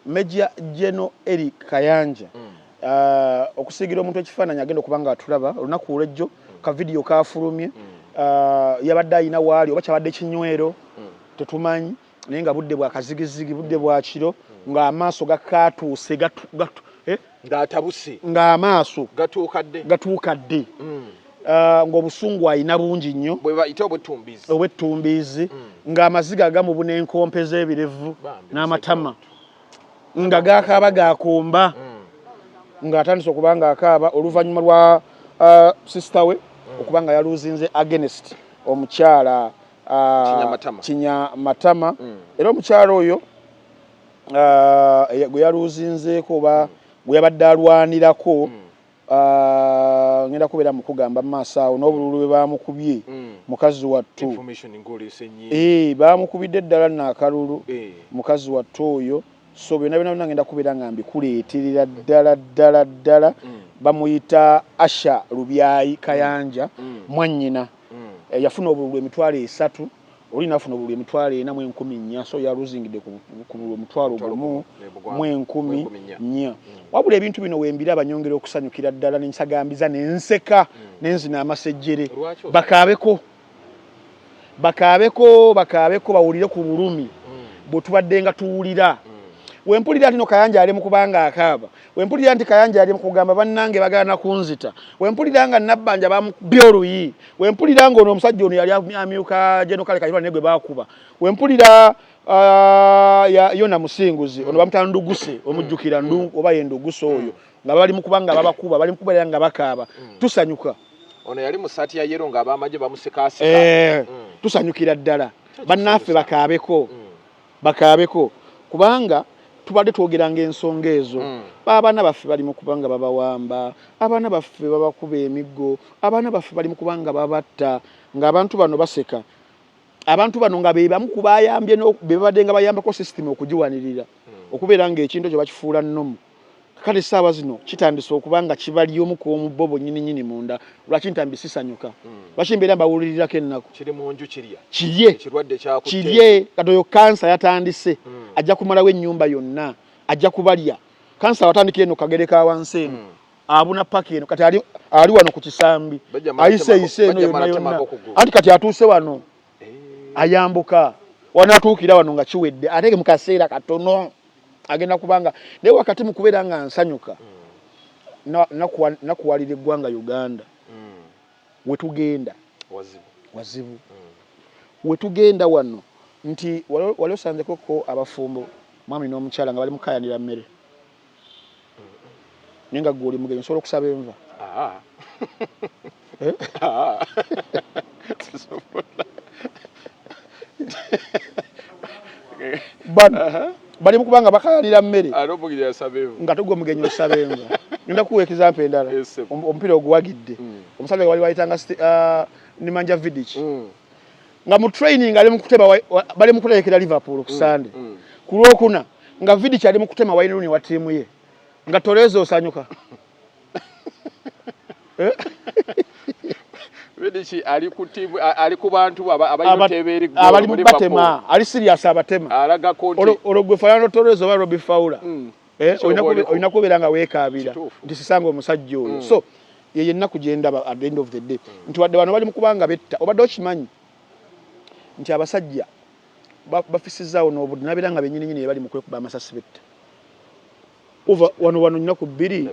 Major General Eric Kayanja okusigira omuntu ekifaananyi agenda okubanga atulaba olunaku olw'ejjo ka video kafulumye yabadde ayina waali oba kyabadde kinywero tetumanyi naye nga budde bwa kazigizigi budde bwa kiro ng'amaaso gakatuuse ng'atabuse ng'amaaso gatuukadde ng'obusungu ayina bungi nnyo bwe bayita obwettumbiizi ng'amaziga gamubuna enkompe z'ebirevu n'amatama nga gakaaba gakumba ng'atandise okuba nga akaaba oluvannyuma lwa sister we okuba nga yaluuzinze against omukyala Kinyamatama era omukyala oyo gwe yaluuzinzeeko oba gwe yabadde alwanirako ngenda kubeera mu kugamba mu maaso awo n'obululu bwe baamukubye mukazi wattu baamukubidde eddala naakalulu mukazi wattu oyo so byonna byonna ngenda kubeera nga mbikuleeterera ddala bamuyita Asha Lubyayi Kayanja mwannyina yafuna obululu 3,000 oli nafuna obululu 4,114 so yaluzingidde ku bululu 1,114 wabula ebintu bino wembira abanyongera okusanyukira ddala nensagambiza nenseka nenzina amasejjere bakaabeko bawulire ku bulumi bwe tubadde nga tuwulira wempulira ntino Kayanja ali mu kubanga akaaba wempulira nti Kayanja ali mu kugamba bannange bagana kunzita wempulira nga Nabbanja bamukubye oluyi wempulira nga ono omusajja ono yali amyuka General Kale Kayibala negwe bakuba wempulira yona musinguzi ono bamutanduguse omujjukira oba yenduguse oyo nga bali mu kubanga babakuba bali mu kubeera nga bakaaba tusanyuka ono yali mu saati ya yero nga abamaje bamusekaaseka tusanyukira ddala bannaffe bakaabeko kubanga tubadde twogeranga ensonga ezo abaana baffe bali mu kubanga babawamba abaana baffe babakuba emiggo abaana baffe bali mu kubanga babatta ng'abantu bano baseka abantu bano nga be bamu kubayambye be babadde nga bayambako system okugiwanirira okubeera ng'ekintu ekyo bakifuula nnomu kale essaawa zino kitandise okubanga kibali omu ku omubbo bonnyini munda lwaki ntambi sisanyuka lwaki mbeera mbawulirirako ennaku kiri mu nju kirye katoyo kansa yatandise ajja kumalawo ennyumba yonna ajja kubalya kansa watandika eno kagere ka wansi eno abuna paki eno kati ali wano ku kisambi ayise eno yonna anti kati atuuse wano ayambuka wanatuukira wano nga kiwedde ate mu kaseera katono agenda kubanga naye wakati mu kubeera nga nsanyuka nakuwalira eggwanga Uganda wetugenda wazibu wetugenda wano nti wali osanzekoko abafumbo mwami n'omukyala nga bali mukayanira mmere naye nga gwe oli mugenyi osobola okusaba enva bali mu kubanga bakayanira mmere nga tugwe mugenyi osaba enva ngenda kuwa example endala omupiira oguwagidde omusajja wali wayitanga Nimanja Vidic nga mu training ali mu kutema bali mu kuterekera Liverpool ku Sunday ku Lwokuna nga Vidic ali mu kutema Wayne Rooney wa tiimu ye nga Torres osanyuka Vidic ali ku tiimu ali ku bantu abayoteberi abali mu batema ali serious abatema alaga konti ologwe Fernando Torres oba Robbie Fowler oyina kubeera nga weekaabira nti sisanga omusajja oyo so ye yenna kugenda at the end of the day nti wadde bano bali mu kubanga betta obadde okimanyi nti abasajja bafisizaawo n'obudde nabeera nga bennyininyini bali mu kwekuba amasasi betta wano nnaku bbiri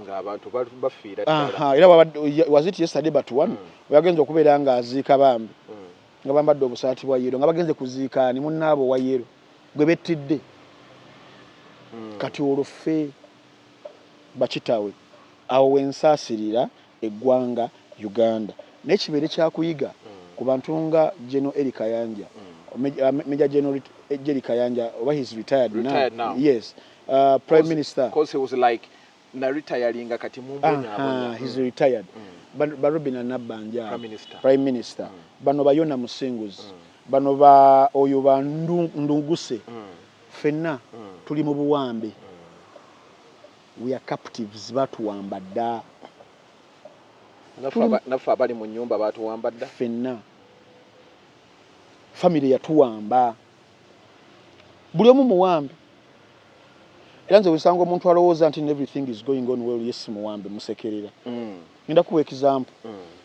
ng'abantu bafiira era waziti yesterday but one yagenze okubeera nga aziika bambi nga bambadde obusaati bwa yero nga bagenze kuziika ni munnaabo wa yero gwe bettidde kati oluffe bakitawe awo wensaasirira eggwanga Uganda n'ekibeere kyakuyiga ku bantu nga General Eric Kayanja Major General Eric Kayanja oba he's retired now. Yes Prime Minister because he was like na retiring kati mumbonya he's retired Barobina Nabbanja Prime Minister bano bayona musinguzi bano ba oyo ba ndunguse fenna tuli mu buwambe we are captives batuwamba dda nafa bali mu nyumba batuwamba dda fenna family yatuwamba buli omu muwambe era nze wisanga omuntu alowooza nti everything is going on well yes muwambe musekerera ngenda kuwa example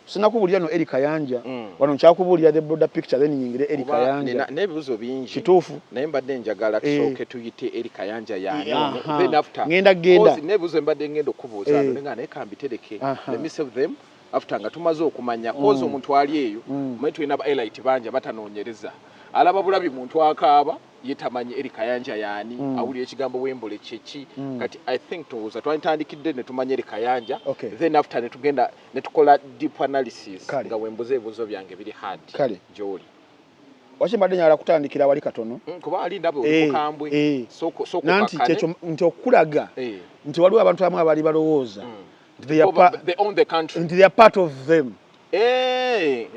sinakubulira no Eric Kayanja wano nkyakubulira the broader picture then nyingire Eric Kayanja n'ebibuzo bingi kituufu naye mbadde njagala tusooke tuyite Eric Kayanja yani then after ngenda n'ebibuzo mbadde ngenda okubuuza nga naye kambitereke let me save them after nga tumaze okumanya kozi omuntu ali eyo mwe tulina ba elite banja batanoonyereza alaba bulabi muntu akaaba yetamanye Eric Kayanja yani awuli ekigambo wembole kyeki kati I think toza twantandikidde ne tumanye Eric Kayanja then after ne tugenda ne tukola deep analysis nga wembuze ebuzo byange biri hard joli wachimbadde nyala kutandikira wali katono kuba ali ndabo okukambwe soko nanti kyecho nti okulaga nti waliwo abantu amwe abali balowooza they own the country nti they are part of them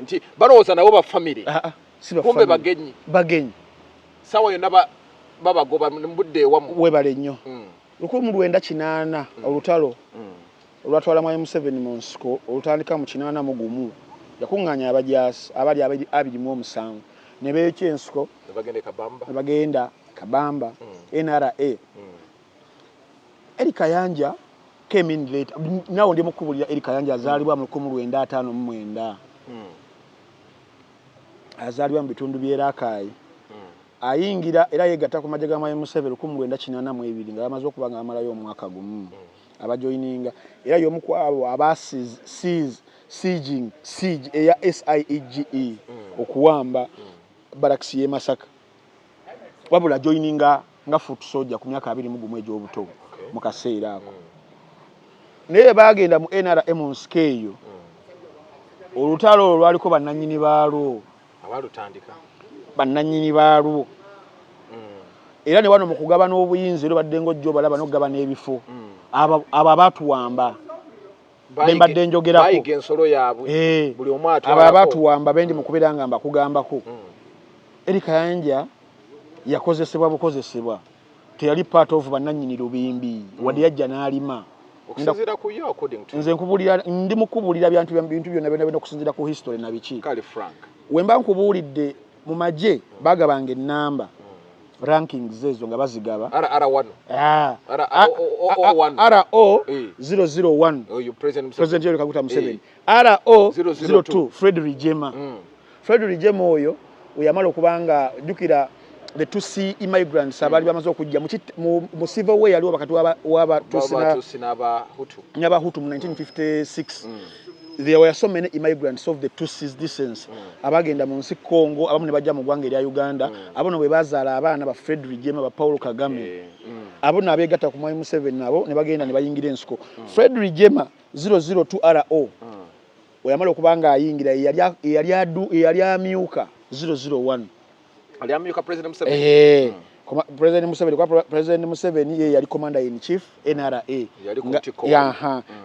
nti balowooza nabo ba family kumbe bagenyi sawa yonna babagoba mbudde wamu webale nnyo 1980 olutalo olwatwala mu M7 mu nsiko olutandika mu 81 yakuŋŋaanya abajaasi abali 27 ne beekya ensiko ne bagenda Kabamba NRA Eric Kayanja came in late nawo ndi mukubulira Eric Kayanja azaalibwa mu 1959 azaalibwa mu bitundu by'Erakai ayingira era yegatta ku majjaga ma M7 1982 nga bamaze okuba nga amalayo omwaka gumu abajoininga era y'omu ku abo siege eya SIEGE okuwamba barracks y'e Masaka wabula joininga nga foot soldier ku myaka 21 egy'obuto mu kaseera ako naye bagenda mu NRA mu nsikeeyo olutalo olwaliko bannannyini baalwo abalutandika bannannyini baalwo era ne wano mu kugabana obuyinza era badde ng'ojjo balaba n'okugabana ebifo abo abatuwamba bembadde njogerako bayiga ensolo yaabwe buli omu atwalako abo abatuwamba bendi mu kubeera nga mbakugambako Eric Kayanja yakozesebwa bukozesebwa teyali part of bannannyini lubimbi wadde yajja n'alima okusinziira ku yo according to nze nkubulira ndi mukubulira bintu byonna byonna okusinziira ku history na biki kale Frank wemba nkubuulidde mu magye bagabanga ennamba rankings ezo nga bazigaba RR1 RO 001 President Yoweri Kaguta Museveni RO 02 Fred Rijema Fred Rijema oyo oyamala okubanga jukira the Tutsi immigrants abali bamaze okujja mu civil war yaliwo bakati waba Tutsi n'Abahutu mu 1956 there were so many immigrants of the Tutsis descent abagenda mu nsi Congo abamu ne bajja mu ggwanga erya Uganda abo nabo bebazaala abaana ba Fred Rijema ba Paul Kagame abo nabo begatta ku Mwai Museveni nabo ne bagenda ne bayingira ensiko Fred Rijema 002 RO oyamala okubanga ayingira yali amyuka 001 aliamyuka President Museveni President Museveni kwa President Museveni ye yali commander in chief NRA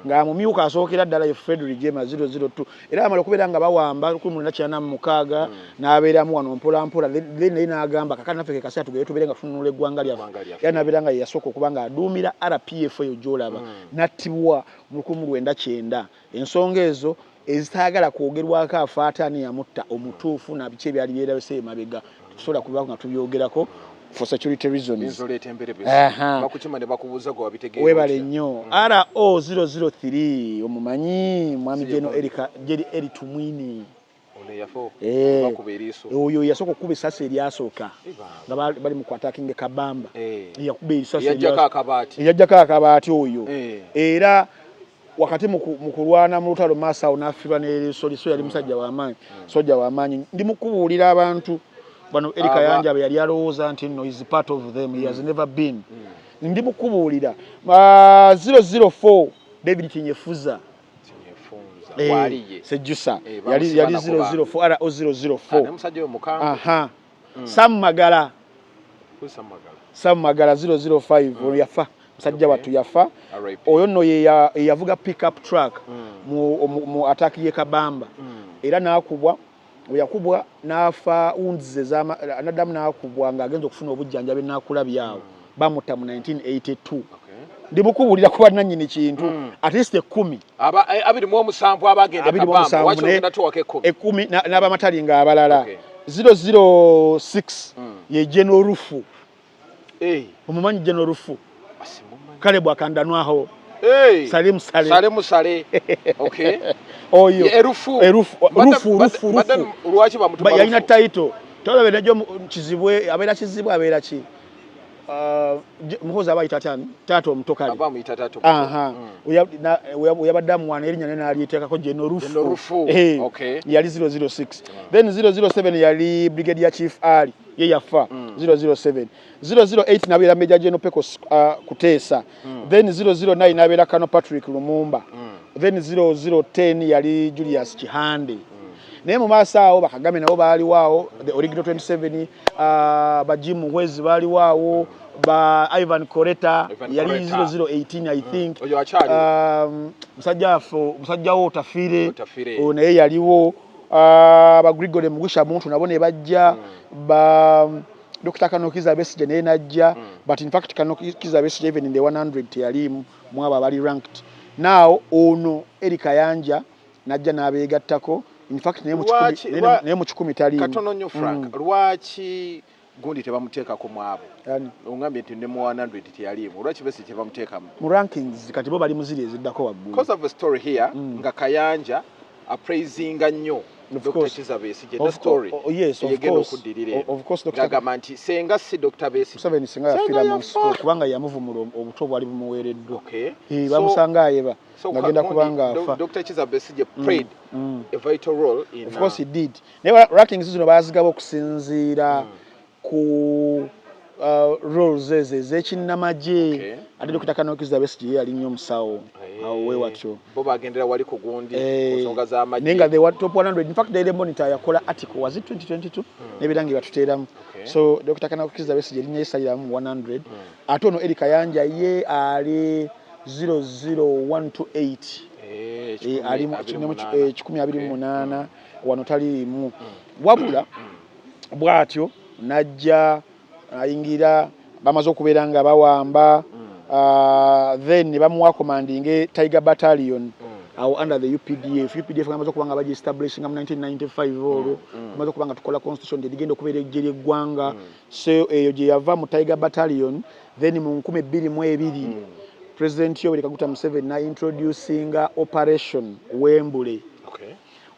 nga mumyuka asookera ddala ye Fred Rijema 002 era amala okubeera nga bawamba 1996 n'abeeramu wano mpolampola then n'agamba kakati naffe kekasi tugere tubeere nga tununula eggwanga lyaffe era n'abeera nga yasooka okuba nga aduumira RPF eyo gy'olaba n'attibwa mu 1990 ensonga ezo ezitaagala kwogerwako afaatani yamutta omutuufu na biki ebyali byerabise emabega tusobola kuba nga tubyogerako for security reasons webale nnyo RO 003 omumanyi mwami Jeno Eri Tumwini oyo yasooka okuba essasi eryasooka nga bali mu kwatakinga Kabamba yakuba essasi eyajjako akabaati oyo era wakati mu kulwana mu lutalo Masao n'afiirwa n'erisoliso yali musajja w'amaanyi sojja w'amaanyi ndi mukubuulira abantu bano Eric Kayanja yali alowooza nti no is part of them he has never been ndi mukubuulira 004 David Kinyefuza Sejusa yali 004 RO 004 musajja yo mukanga Sam Magala 005 ono yafa musajja watu yafa oyo nno yavuga pick up truck mu attack ye Kabamba era n'akubwa yakubwa n'afa unzize anadamu n'akubwa ng'agenza okufuna obujjanjabi n'akula byawo bamutta mu 1982 ndi mukubulira kuba nannyini kintu at least 10 abiri mu omusanvu abagenda Kabamba wacho ngenda tuwake 10 n'abamatali ng'abalala 006 ye General Rufu omumanyi General Rufu kale bwakandanwaho Salim Sale okay oyo Rufu lwaki bamutuma yalina title tolabe najo kizibwe abeera kizibwe abeera ki muhoza abayita tani tato omutokale abamuyita tato uyabadda mwana erinya nene aliteekako General Rufu okay yali 006 then 007 yali Brigadier Chief Ali ye yafa 007 008 nabeera Major General Pecos Kuteesa then 009 nabeera Colonel Patrick Lumumba then 0010 yali Julius Kihande naye mu maaso awo Bakagame nabo baali waawo the original 27 ba Jim Mwezi baali waawo ba Ivan Koreta yali 0018 I think musajja wo Tafire naye yaliwo ba Gregory Mugusha muntu nabo ne bajja ba Dr. Kanokiza Besigye naye najja but in fact Kanokiza Besigye even in the 100 yalimu mu aba bali ranked now ono Erika Yanja najja n'abeegattako in fact naye mu 10 tali katono nnyo Frank lwaki gundi tebamuteeka ku mwabo ongambye nti ne mu 100 tiyalimu lwaki Besigye bamuteeka mu rankings kati bo bali muziri eziddako waggulu because of a story here nga Kayanja appraisinga nnyo Dr. Kiza Besigye the story yes of course Dr. Gamanti senga si Dr. Besigye senga yafira mu sport kubanga yamuvumula obuto bwali bumuweereddwa bamusanga ayeba ngagenda kubanga afa Dr. Kiza Besigye played a vital role in of course he did naye rankings zino bazigaba okusinziira ku roles ez'ekinnamagye ate Dr. Kanokiza Besigye yali nnyo musawo awo we watyo bo bagendera wali ku gundi kusonga za amagye nenga they were top 100 in fact Daily Monitor yakola article was it 2022 nebirangi batuteeramu so Dr. Kanokiza Besigye linnya yesalira mu 100 ate ono Erika Yanja ye ali 00128 ali mu 128 wano taliimu wabula bwatyo najja ayingira bamaze okubeera nga bawamba then bamuwa commanding Tiger Battalion under the UPDF bamaze okubanga baji establishing mu 1995 olwo bamaze okubanga tukola constitution ligenda okubeera ejje ly'eggwanga so eyo gye yava mu Tiger Battalion then mu 2022 President Yoweri Kaguta Museveni na introducing Operation Wembule.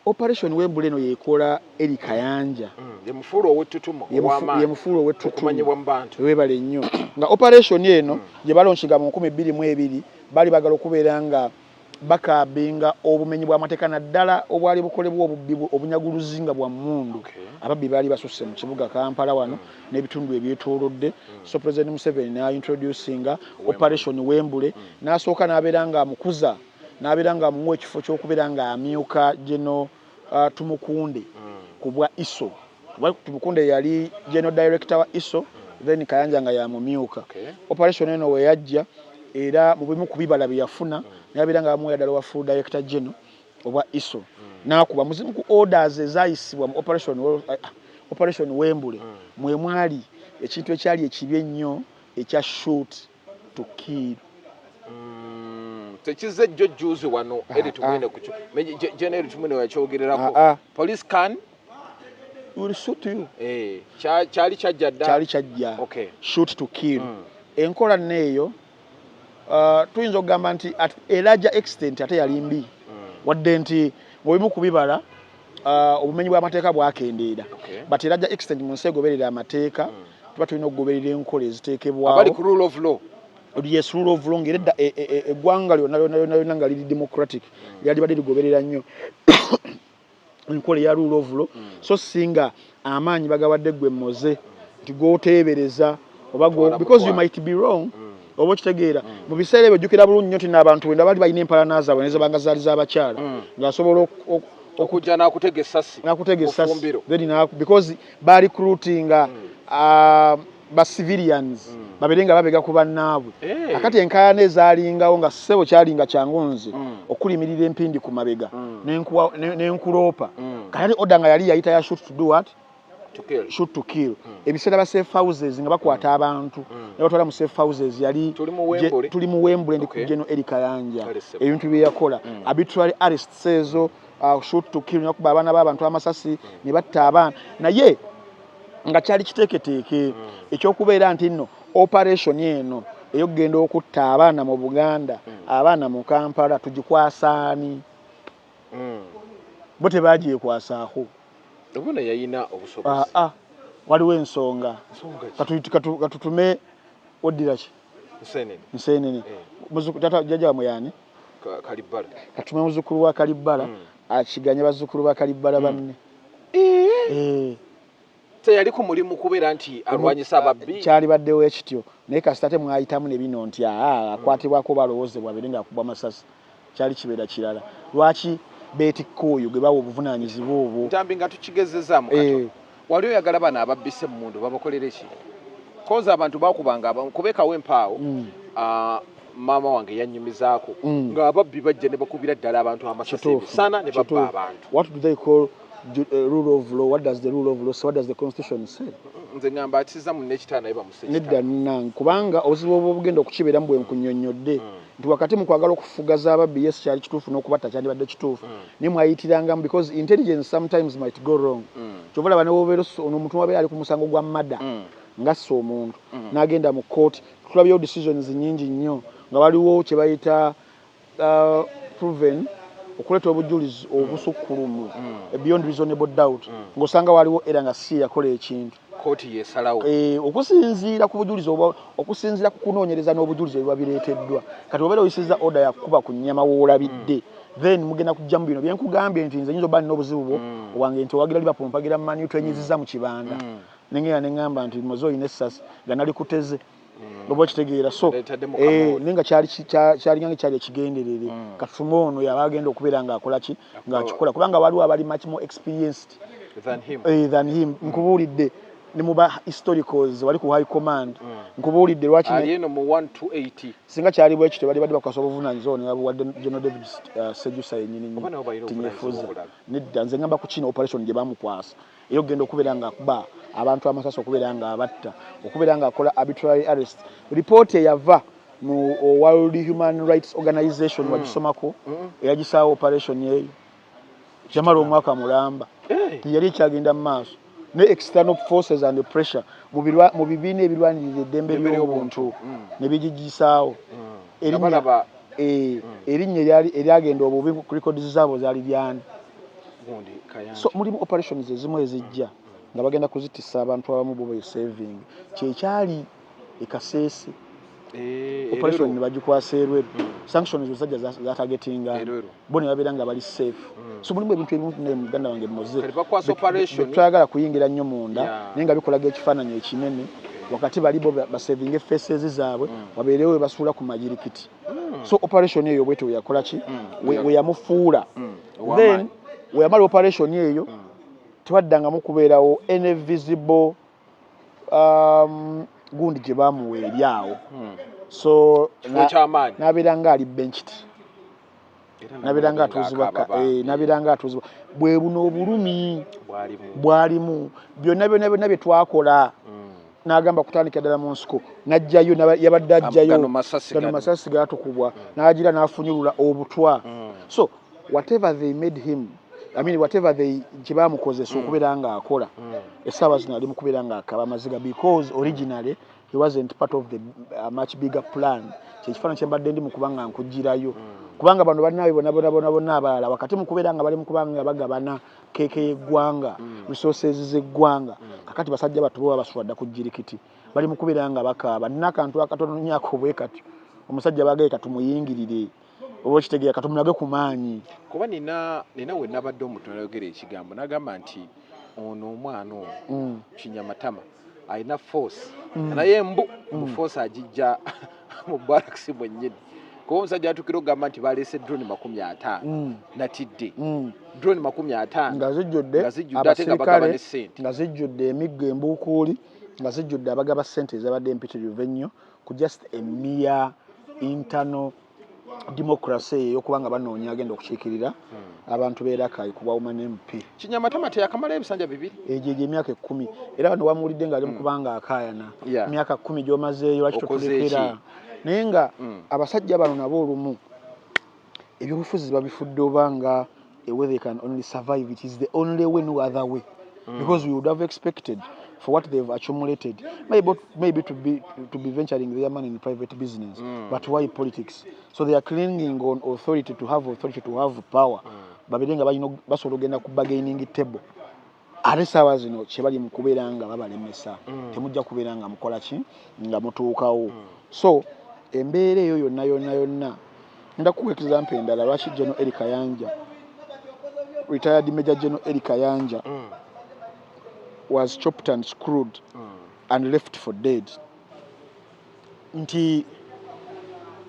Operation Wembule no yekola Erika Yanja. Ye mufulo owettutumo ow'amaanyi. Ye mufulo owettutumo. Okumanyibwa mu bantu. Webale nnyo. Nga operation eno gye balonshinga mu 2022 bali bagala okubeera nga bakabinga obumenyi bw'amateeka naddala obwali bukolebwa obubbi obunyaguluzinga bwa mmundu. Ababbi baali basusse mu kibuga Kampala wano n'ebitundu ebyetoolodde. So President Museveni na introducing Operation Wembule n'asooka n'abeera nga amukuza n'abeera nga amuwa ekifo ky'okubeera nga amyuka General Tumukunde ku bwa ISO. Tumukunde yali General Director wa ISO then Kayanja nga yamumyuka. Operation eno we yajja era mu bimu ku bibala bye yafuna n'abeera nga amuwa ddala wa Full Director General obwa ISO. N'akuba muzimu ku orders ezayisibwa mu Operation Wembule mwe mwali ekintu ekyali ekibi ennyo ekya shoot to kill. Tekize jjuzi wano eri tumwine kucho General tumwine yakyogererako police can will shoot you kyali kyajja okay shoot to kill enkola neeyo tuyinza okugamba nti at a larger extent ate yali mbi wadde nti mubimu kubibala obumenyi bw'amateeka bwakendeera but a larger extent mu nsi egoberera amateeka tuba tulina okugoberera enkola eziteekebwawo abali ku rule of law. Yes, rule of law ngere eggwanga lyonna nga liri democratic lyali badde ligoberera nnyo enkola ya rule of law so singa amaanyi bagawadde gwe mmoze nti gooteebereza oba because you might be wrong oba okitegeera mu biseera ebyo jjukira bulungi nnyo tina abantu wenda bali balina empalana zaabwe nezibanga zaali z'abakyala ng'asobola okujja n'akutega essasi then because bali recruitinga ba civilians babere nga babega ku bannaabwe akati enkaayana ezaalingawo nga ssebo kyalinga kyangunzi okulimirira empindi ku mabega n'enkuloopa kati oda nga yali yayita ya shoot to do what shoot to kill ebiseera ba safe houses nga bakwata abantu ne batwala mu safe houses yali tuli mu Wembule ndi ku General Erika Yanja ebintu bye yakola arbitrary arrests ezo shoot to kill n'okuba abaana b'abantu amasasi ne batta abaana naye nga kyali kiteeketeeke ekyokubeera nti nno operation eno eyogenda okutta abaana mu Buganda abaana mu Kampala tugikwasaani bo tebagikwasaako obona yayina obusobozi waliwo ensonga katutume odiraki Nseenene tata jjajja muyani Kalibbala katume muzukulu wa Kalibbala akiganye bazzukulu ba Kalibbala banne yali ku mulimu kubeera nti alwanyisa ababbi kyali baddewo ekityo naye kasita temwayitamu ne bino nti akwatibwako balowoozebwa bere ng'akubwa amasasi kyali kibeera kirala lwaki beetikka oyo gwe bawa obuvunaanyizibwa obwo ntambi nga tukigezezaamu kato wali oyagala bano ababbise mu mundu babakolere ki koza abantu bakubanga kubekawo empaawo maama wange yannyumizaako ng'ababbi bajja ne bakubira ddala abantu amasasi ebisana ne babba abantu what do they call rule of law? What does the rule of law say? What does the constitution say? Nze ngamba atiza mu nekitaana naye bamuseki nedda nange kubanga obuzibu obugenda okukibeeramu bwe nkunnyonnyodde nti wakati mu kwagala okufugaza ababbi yesu kyali kituufu n'okubatta kyandibadde kituufu naye mwayitiranga because intelligence sometimes might go wrong kyova olaba newobeera ono omuntu wabeera ali ku musango gwa mada ngassa omuntu n'agenda mu kooti tulabyewo decisions nnyingi nnyo nga waliwo kye bayita proven okuleeta obujulizi obusukkulumu beyond reasonable doubt ng'osanga waliwo era nga si yakola ekintu kooti yesalawo okusinziira ku bujulizi okusinziira ku kunoonyereza n'obujulizi ebiba bireeteddwa kati obeera oyisizza oda yakuba ku nnyama woolabidde then mugenda kujjamu bino byenkugambye nti nze nyinza obba nina obuzibu bwo owange nti owagira Liverpool mpagira mani twenyizizza mu kibanda nengera neŋŋamba nti moze oyina essasi nga nalikuteze oba okitegeera so naye nga kyalingange kyali ekigenderere katume ono yaba agenda okubeera ng'akola ki ng'akikola kubanga waliwo abali much more experienced than him nkubuulidde ne muba historicals wali ku high command nkubuulidde lwaki alieno mu 1 to 80 singa kyali bwe kityo bali badde bakwasa obuvunaanyizibwa ne babuwadde General David Sejusa yennyini tinyefuza nedda nze ngamba ku kino operation gye bamukwasa eyo ogenda okubeera ng'akuba abantu amasasi okubeera ng'abatta okubeera ng'akola arbitrary arrest report eyava mu World Human Rights Organization wagisomako eyagisaawo operation eyo yamala omwaka mulamba yali ekyagenda mu maaso ne external forces and pressure mu bibiina ebirwanirira eddembe ly'obuntu ne bigigisaawo erinnya eryagenda obubi ku records zaabo zaali lyani so mulimu operations ezimu ezijja nga bagenda kuzitisa abantu abamu bo saving kyekyali ekaseesi operation ne bagikwasa erweru sanctions zisajja zatagetinga bo ne babeera nga bali safe so mulimu ebintu ebimu ne muganda wange moze twagala kuyingira nnyo munda naye nga bikolaga ekifaananyi ekinene wakati bali bo basavinge faces zaabwe wabeerewo we basuula ku majirikiti so operation eyo bwete yakola ki we yamufuula then we yamala operation eyo twaddangamu kubeerawo any visible gundi gye bamuwa eryawo so nabeera nga ali benched nabeera nga atuuzibwa bwe buno obulumi bwalimu byonna bye twakola n'agamba kutandika ddala mu nsiko n'ajjayo yabadde ajjayo gano masasi gaatukubwa n'agira n'afunyulula obutwa so whatever they made him whatever they kyebamukozesa okubeera ng'akola essaawa zino ali mu kubeera ng'akaba amaziga because originally he wasn't part of the much bigger plan kyekifaananyi kyembadde ndi mu kuba nga nkugirayo kubanga bano bannaabe bonna abalala wakati mu kubeera nga bali mu kuba nga bagabana keeke y'eggwanga resources z'eggwanga kakati basajja batu bo babaswadda ku jirikiti bali mu kubeera nga bakaaba nina akantu akatono nnyako bwe katyo omusajja bagaye katumuyingirire oba okitegeera katumulage ku maanyi kuba nina we nabadde omuntu nayogera ekigambo n'agamba nti ono omwana ono Kinyamatama alina force naye mu force agijja mu barracks mwennyini kuba omusajja atukira okugamba nti baleese drone 50 natidde drone 50 nga zijjudde ate nga bagaba ne ssente nga zijjudde emiggo embuukuuli nga zijjudde abagaba ssente ezabadde empitirivu ennyo ku just a mere internal democracy ey'okubanga banoonya agenda okukiikirira abantu beerakayi ku bwawuma n'MP Kinyamatama teyakamala ebisanja bibiri egyo emyaka 10 era bano bamuwulidde ng'ali mu kubanga akaayana emyaka 10 gy'omazeeyo lwaki totulekera naye nga abasajja bano nabo olumu ebyobufuzi babifudde obanga a way they can only survive it is the only way no other way because we would have expected for what they've accumulated. Maybe to be venturing their money in private business, but why politics? So they are clinging on authority to have power. Babirenga basobola ogenda ku bargaining table. Ate saawa zino kye bali mu kubeera nga babalemesa. Temujja kubeera nga mukola ki nga mutuukawo. So embeera eyo yonna ndakuwa example endala lwaki General Eric Kayanja, retired Major General Eric Kayanja was chopped and screwed and left for dead. Nti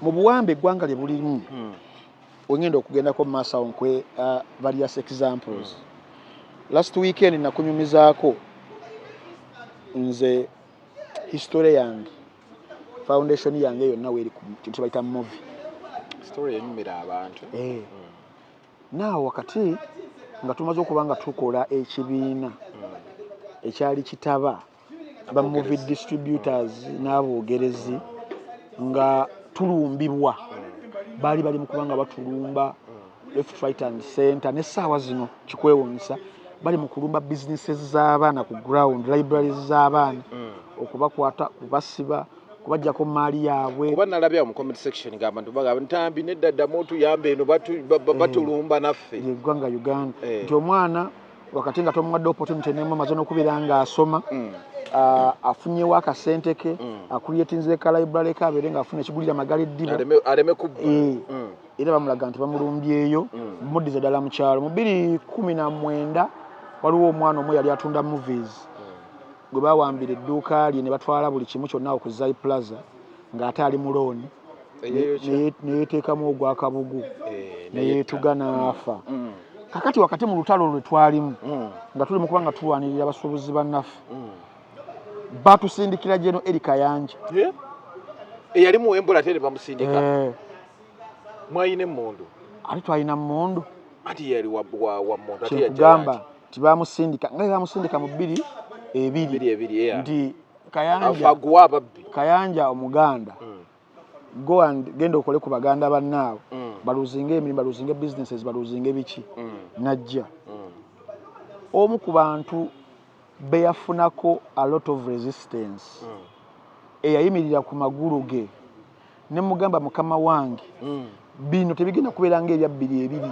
mu buwambe eggwanga lye bulimu wengenda okugendako mu maaso nkwe various examples. Last weekend nakunyumizaako nze history yange foundation yange yonna weeri ku kintu bayita movie story enyumira abantu. Naawe wakati nga tumaze okuba nga tukola ekibiina ekyali kitaba ba movie distributors n'aboogerezi nga tulumbibwa bali mu kubanga batulumba left right and center n'essaawa zino kikwewuunyisa bali mu kulumba businesses z'abaana ku ground, libraries z'abaana okubakwata kubasiba kubajjako maali yaabwe. Kuba nalabya mu comment section ng'abantu bagamba ntambi neddaddamu otuyambe eno batulumba naffe yeggwanga Uganda. Nti omwana wakati nga tomuwadde opportunity n'emaze n'okubeera ng'asoma afunyewo akasente ke akulyetinze ka library ke abeere ng'afuna ekigulira magala eddiba aleme kubba. Era bamulaga nti bamulumbyeyo muddize ddala mu kyalo. Mu 2019 waliwo omwana omu yali atunda movies gwe bawambira edduuka lye ne batwala buli kimu kyonna okuzai plaza ng'ate ali mu looni neyeteekamu ogwakabugu neyeetuga n'afa. Kakati wakati mu lutalo lwe twalimu nga tuli mu kuba nga tulwanirira abasuubuzi bannaffe batusindikira General Eric Kayanja eyali muwembola ate ne bamusindika. Mwayina emmundu ate twalina mmundu ati yali wa mmundu ate yagamba tibamusindika nga bamusindika mu 2 nti Kayanja omuganda go and genda okole ku baganda bannaawe baluzinga emirimu baluzinga businesses baluzinga biki najja omu ku bantu beyafunako a lot of resistance eyayimirira ku magulu ge ne mugamba mukama wange bino tebigenda kubeera ng'ebya 2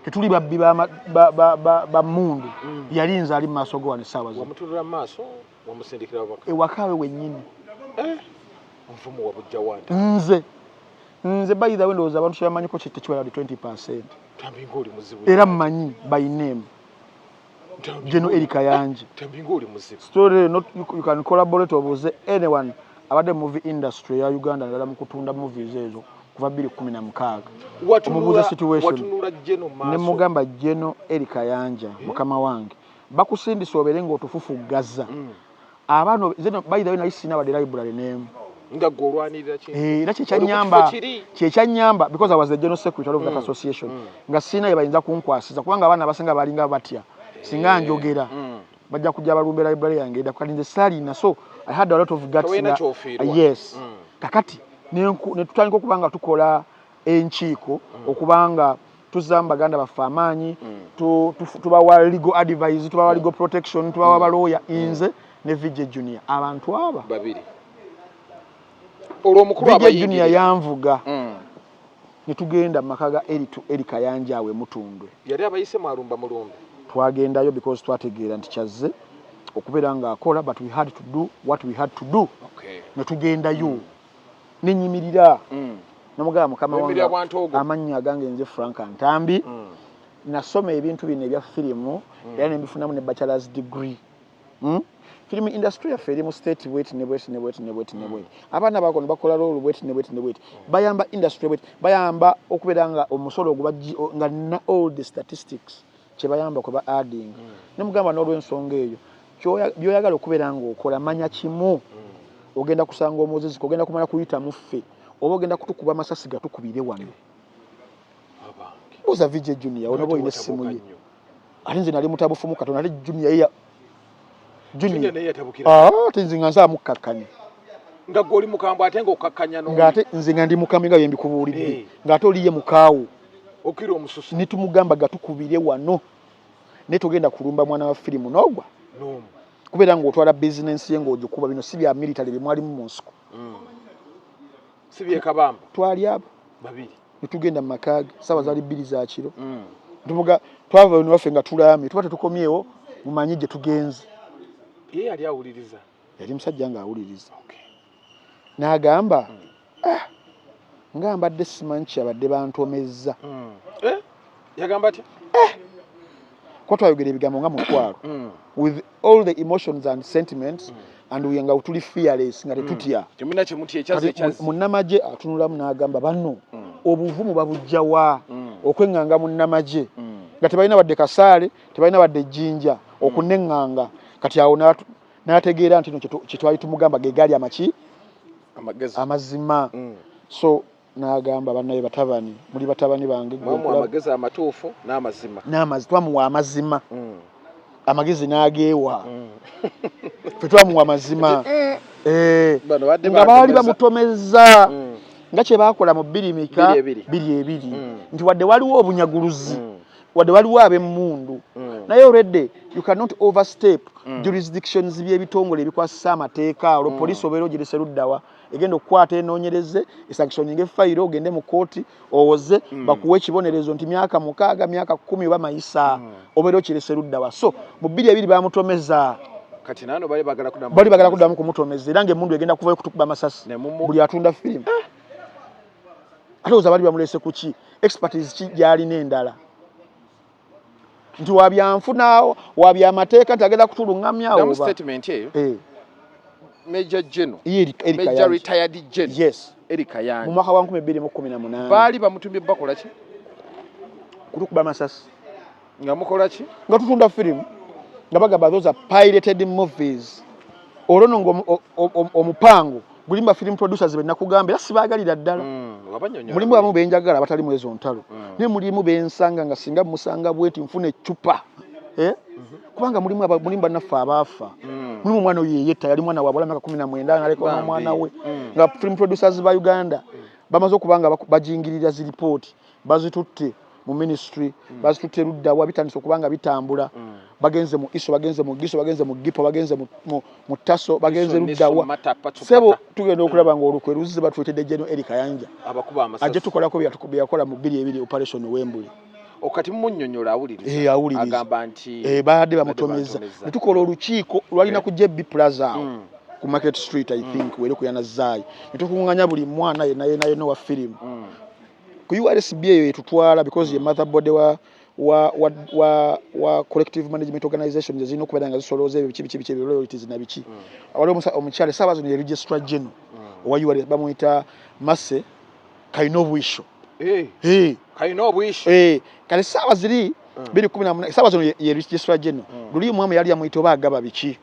tetuli babbi ba mundu yalinza ali mu maaso go essaawa zino wamutulira mu maaso wamusindikira waka ewakaawe wennyini omufumu wabujja wanda nze by the way ndowooza abantu kyebamanyiko tekiwera 20%. Tambi ng'oli muzibu era mmanyi by name General Eric Kayanja. Tambi ng'oli muzibu story not you can collaborate obuze anyone abadde movie industry ya Uganda ndala mu kutunda movies ezo kuva 2016 omubuuza situation ne mugamba General Eric Kayanja mukama wange bakusindisa obeere ng'otufufuggaza abaana zeno by the way nali sina wadde library name nga golwanirira ki era kyekyanyamba because I was the general secretary of that association nga sina yebayinza kunkwasiza kubanga abaana abasinga balinga batya singa njogera bajja kujja balumbe library yange eda kalinze salina so I had a lot of guts yes kakati ne tutandika okubanga tukola enkiiko okubanga tuzamba baganda bafe amaanyi tubawa legal advice tubawa legal protection tubawa balooya inze ne VJ Junior abantu aba babiri olw'omukulu abayingira VJ Junior yanvuga netugenda makaga Eric Kayanja awe mutundwe yali abayise malumba mulumbe twagendayo because twategeera nti kyazze okubeera nga akola but we had to do what we had to do netugendayo nenyimirira namugamba mukama wange amannya agange nze Frank Ntambi nasoma ebintu bino ebya firimu era nembifunamu ne bachelor's degree film industry ya ferimu state weight ne weight abaana bako bakola role weight ne weight bayamba industry weight bayamba okubeera nga omusolo ogubajji nga na all the statistics kye bayamba kuba adding nemugamba n'olw'ensonga eyo byoyagala okubeera nga okola manya kimu ogenda kusanga omuziziko ogenda kumala kuyita muffe oba ogenda kutukuba amasasi gatukubire wano oza VJ Junior onoba oyina essimu ye ate nze nali mutabufumu Katonda ate Junior nze nga nzaa mukkakkanya nga goli mukambwe ate ng'okkakkanya ng'ate nze nga ndi mukami nga byembikubuulidde ng'ate oliye mukaawo okira omususu netumugamba gatukubire wano ne tugenda kulumba mwana wa firimu n'ogwa kubeera ng'otwala bizinensi ye ng'ogikuba bino si bya military bye mwalimu mu nsiko si bye kabamba twali abo babiri ne tugenda mu makaage saawa zaali 2 za kiro tuvuga twava eno waffe nga tulaamye tuba tetukomyewo mumanyi gye tugenze ye yali awuliriza yali musajja ng'awuliriza n'agamba nga mbadde simanyi kyabadde bantomezza yagamba atya kuba twayogera ebigambo nga mutwalo with all the emotions and sentiments and we nga tuli fearless nga tetutya temuna kyemutya ekyaze munnamagye atunulamu n'agamba banno obuvumu babujjawa okweŋŋanga munnamagye nga tebalina wadde kasaale tebalina wadde ejjinja okuneŋŋanga kati awo n'ategeera nti no kyetwali tumugamba ge gaali amazima so n'agamba bannaye batabani muli batabani bange amagezi amatuufu n'amazima twamuwa amazima amagezi n'ageewa fe twamuwa amazima nga baali bamutomezza nga kye baakola mu 2 nti wadde waliwo obunyaguluzi wadde waliwo ab'emmundu naye already you cannot overstep jurisdictions by'ebitongole ebikwasisa amateeka olwo poliisi obeera ogirese luddawa egenda okukwata enoonyereze esanctioning efayiro ogende mu kooti owoze bakuwa ekibonerezo nti myaka 6 myaka 10 oba mayisa obeera okirese luddawa so mu 2 baamutomeza kati nano bali bagala kuddamu kumutomeza era ng'emmundu egenda kuvayo kutukuba amasasi buli atunda firimu ate oza bali bamulese ku ki expertise ki gyalina endala nti wabyanfuna wabyamateeka nti agenda kutuluŋŋamyawo statement eyo Major General Major retired General yes Erika Yanji mu mwaka wa 2018 baali bamutumye bakola ki kutukuba amasasi nga mukola ki nga tutunda firimu nga bagamba those are pirated movies olwo omupango gulimba film producers be nakugamba era sibaagalira ddala mulimu abamu benjagala abatali mu ezo ntalo ne mulimu bensanga nga singa musanga bweti nfune chupa kubanga mulimu bannaffe abaafa mulimu mwana oyo yeyetta yali mwana wabula myaka 19 n'aleka n'omwana we nga film producers ba Uganda bamaze okubanga bajingirira zi report bazitutte mu ministry bazitutte luddawa bitandise okubanga bitambula bagenze mu iso bagenze mu giso bagenze mu gipo bagenze mu taso bagenze luddawa sebo tugenda okulaba nga olukwe luzize batwetedde General Erika Yanja abakuba amasasi aje tukolako byakola mu 2 operation Wembley okati munnyonnyola awuliriza agamba nti baadde bamutomeza ne tukola olukiiko lwalina ku JB Plaza ku Market Street I think were kuyana zaayi ne tukunganya buli mwana ye no wa film ku URSB eyo yetutwala because ye motherboard wa collective management organization zino kubera nga zisoloze bichi royalties na bichi awali omukyale sabazo ne registrar general wa URSB bamuyita Masse Kainobwisho Kainobwisho kale sawa ziri 2018 sabazo ye registrar general luli mwame yali amuyita bagaba bichi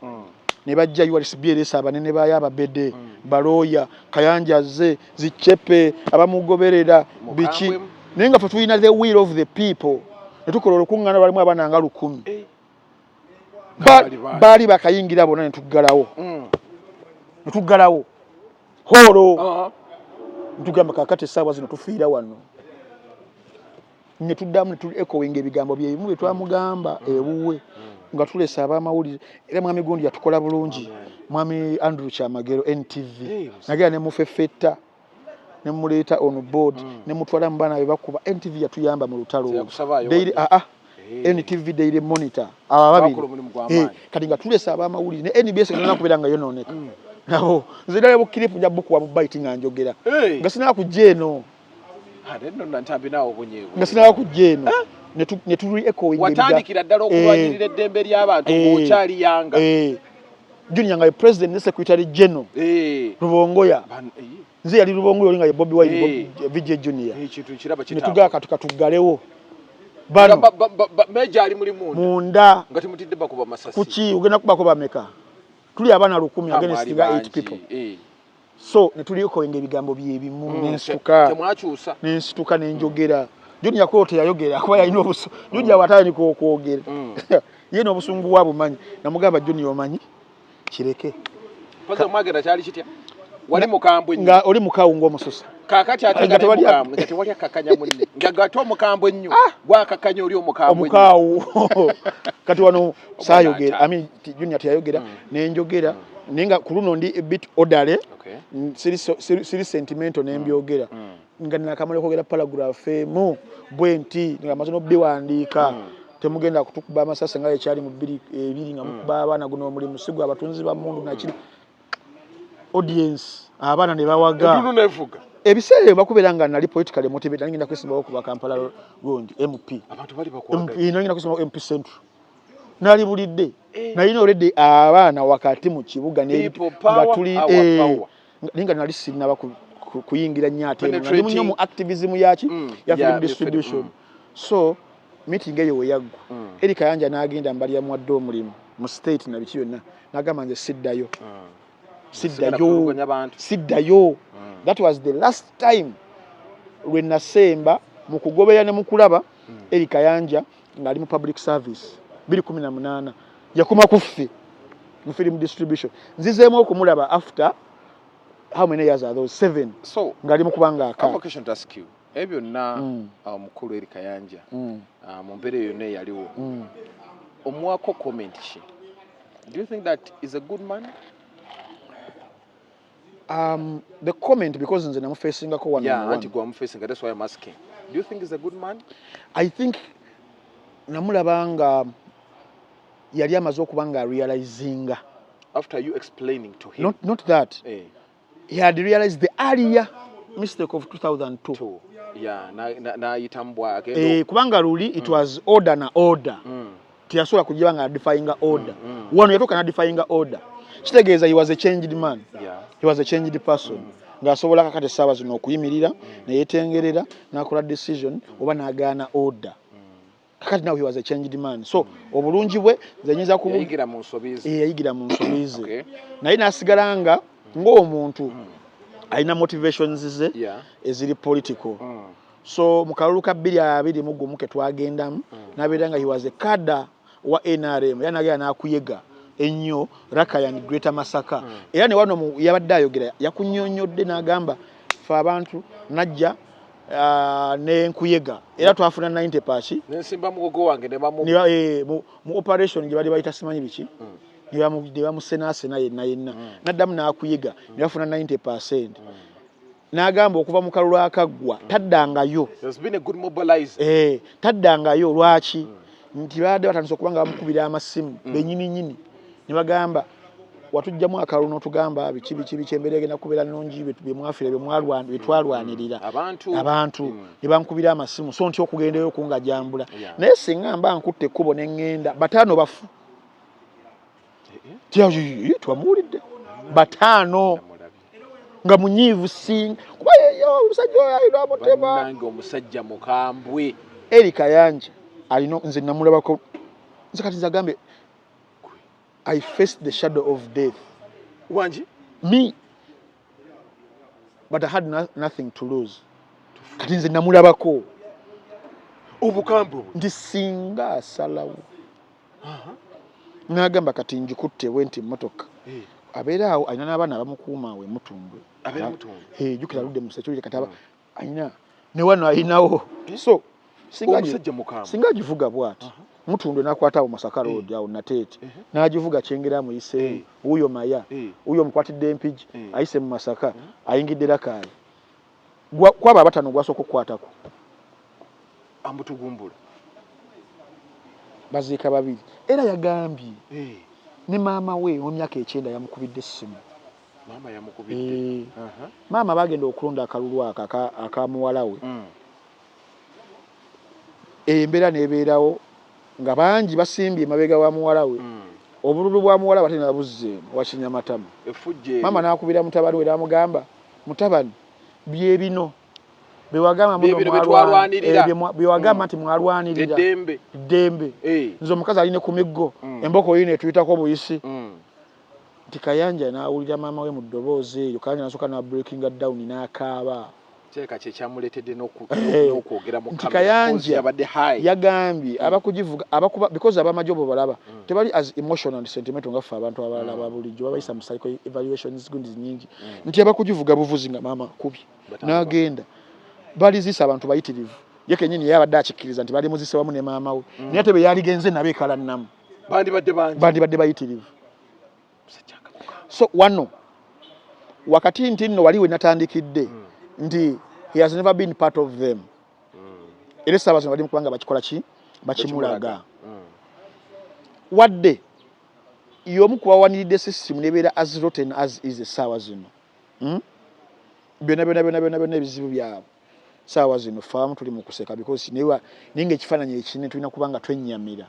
ne bajja URSB eresa abanene bayaba bede baloya kayanjaze zichepe abamugoberera bichi nenga fe tulina the will of the people netukola olukungana balimu abananga 10 bali bakayingira bona netugalawo horo ntugamba kakati sawa zino tufiira wano netuddamu netuli echoing ebigambo byebimu bye twamugamba ewuwe nga tulesa abamawulire era mwami gundi yatukola bulungi mwami Andrew Chamagero NTV nagera ne mufeffetta ne muleeta on board ne mutwala mbana be bakuba NTV yatuyamba mu lutalo daily NTV daily monitor ababiri kati nga tulesa abamawulire ne NBS ngena kubera nga yononeka nabo zidale bukiripu nja buku wa bite nga njogera nga sina kujeno nno ntambi nawo bunyewe nga sina kujeno ne tuli echoing watandikira ddala okulwanyirira eddembe ly'abantu ng'okyali yanga Junior nga president ne secretary general Rubongoya nze yali Rubongoya nga ye Bobby Wine VJ Junior ekintu kiraba kitabo netugaka tukatugalewo bano meja ali munda nga timutidde bakuba masasi kuki ugenda kuba kuba meka tuli abana 10 against 8 people so netuli echoing ebigambo byebimu n'ensituka n'enjogera Junior Kote yayogera kuba yalina obusu Junior watani kwogera yeno obusungu wabumanyi namugamba Junior omanyi kireke paza mwagera kyali kitya wali mukambwe nga oli mukawu ng'omususa kakati atagate mukambwe ngati wali akakanya munne nga gato mukambwe nnyo gwakakanya oli omukambwe omukawu kati wano saayogera Junior teyayogera nenjogera nenga ku luno ndi a bit orderly siri sentimental nembyogera nga nakamale kwogera paragraph emu bwenti nga mazono biwandiika temugenda kutukuba amasasa nga ekyali mu 2 nga mukuba abaana guno muri musigo abatunzi ba mundu nakiri audience abaana ne bawaga edunu nevuga ebiseere bakubera nga nali politically motivated ngenda kwesimbawo ku Kampala Road MP abantu bali bakwaga ino ngenda kwesimbawo MP Central nali bulidde nalina already abaana wakati mu kibuga ne nga tuli ninga nali sinaba kuyingira nyate nali munyo mu activism yaki ya film distribution so meeting eyo weyagwa Eric Kayanja n'agenda mbali ya mwaddo omulimu mu state na biki yonna n'agamba nze siddayo that was the last time lwe nasemba mu kugoberera ne mu kulaba Eric Kayanja ng'ali mu public service 2018 yakoma kuffe mu film distribution nzizeemu okumulaba after how many years are those 7 so ng'ali mu kubanga aka question to ask you ebyo na mukulu Eric Kayanja mu mbere yone yaliwo omwako comment ki do you think that is a good man the comment because nze namu facing ako one yeah anti go am facing that's why I'm asking do you think he's a good man I think namulabanga yali amaze okubanga realizing after you explaining to him not that he had realized the earlier mistake of 2002 yeah na itambwa kubanga luli it was order na order tiyasobola kujiba nga defying order wano yatoka na defying order kitegeeza he was a changed man he was a changed person ng'asobola kakati essaawa zino okuyimirira neyetengerera n'akola decision oba n'agaana order kakati now he was a changed man so obulungi bwe zenyinza yayigira mu nsobize naye n'asigala nga ng'omuntu alina motivations ze eziri political so mu kalulu ka 2021 ke twagendamu n'abeera nga he was a cadre wa NRM yanagera n'akuyega ennyo Rakayan Greater Masaka era ne wano yabadde ayogera yakunyonyodde n'agamba fe abantu najja n'enkuyega era twafuna 90 paashi n'ensimba mugogo wange ne bamu mu operation gye bali bayita simanyi biki ne bamusenaasena yenna n'addamu n'akuyega ne bafuna 90%. N'agamba okuva mu kalulu akaggwa taddangayo taddangayo lwaki nti baadde batandise okuba nga bamukubira amasimu bennyini ne bagamba watujjamu akalulu n'otugamba biki embeera egenda kubeera nnungi byemwafire byetwalwanirira abantu ne bankubira amasimu so nti okugendayo okungajambula naye singa mba nkutte ekkubo ne ŋŋenda bataano bafu twamuwulidde bataano nga munyiivu singa kuba omusajja oyo alina amutema nange omusajja mukambwe Eric Kayanja alina nze namulabako nze kati nzagambe I faced the shadow of death wanji me but I had nothing to lose kati nze namulabako obukambwe ndi singa asalawo n'agamba kati njikutte wenti motoka abeera awo alina n'abaana abamukuuma we mutundwe jjukira ludde musekyulire kati alina ne wano alinawo so singa agivuga bw'ati mutundwe n'akwata awo Masaka Road awo Nateete n'agivuga kyengera muyise wuyo maya wuyo omukwatidde empigi ayise mu Masaka ayingidde Rakaali kwaba abatano gwasooka okukwatako amutugumbula baziika babiri era yagambye ne maama we mu myaka 9 yamukubidde essimu maama bagenda okulonda akalulu aka muwala we embeera nebeerawo nga bangi basimbye emabega wa muwala we obululu bwa muwala bate nabuzze wakinyamatama maama n'akubira mutabani we n'amugamba mutabani byebino bewagamba nti mwalwanirira ddembe nze omukazi aline ku miggo emboko yine tuyitako buyisi nti Kayanja n'awulira maama we mu ddoboozi eyo Kayanja nasooka na breaking down n'akaaba kyeka kye kyamuleetedde n'okwogera mu Kayanja yagambye abakugivuga abakuba because abamajobo balaba tebali as emotional and sentimental nga ffe abantu abalala babulijjo babayisa mu psycho evaluations gundi nyingi nti abakugivuga buvuzi nga maama kubi n'agenda balizisa abantu bayitirivu ye kenyini yabadde akikkiriza nti bali muzise wamu ne maama we naye tebe yaligenze nabe kala nnamu bandibadde bayitirivu. So wano wakati nti nno wali we natandikidde nti he has never been part of them. Era Ssaabazino bali mu kubanga bakikola ki bakimulaga. Wadde y'omu ku bawaniridde system nebeera as rotten as is essaawa zino. Byonna ebizibu byabwe saawa zino faamu tuli mu kuseka because naye ng'ekifaananyi ekinene tulina kubanga twenyamira.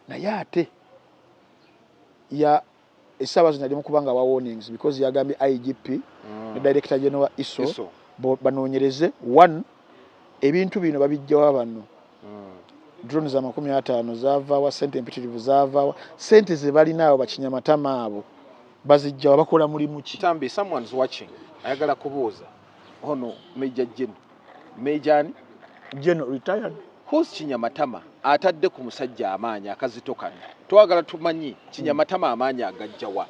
Naye ate essaawa zino ali mu kubanga wa warnings because yagambye IGP ne Director General ISO banoonyereze one ebintu bino babijjawa bano. Drone za 50 zaavaawa, ssente empitirivu zaavaawa, ssente ze balinaawo bakinyamatama abo bazijjawa bakola mulimu ki? Tambi, someone's watching. Ayagala kubuuza. Ono Major General retired. Who's Kinyamatama atadde ku musajja amaanyi akazito kano? Twagala tumanyi Kinyamatama amaanyi agajjawa.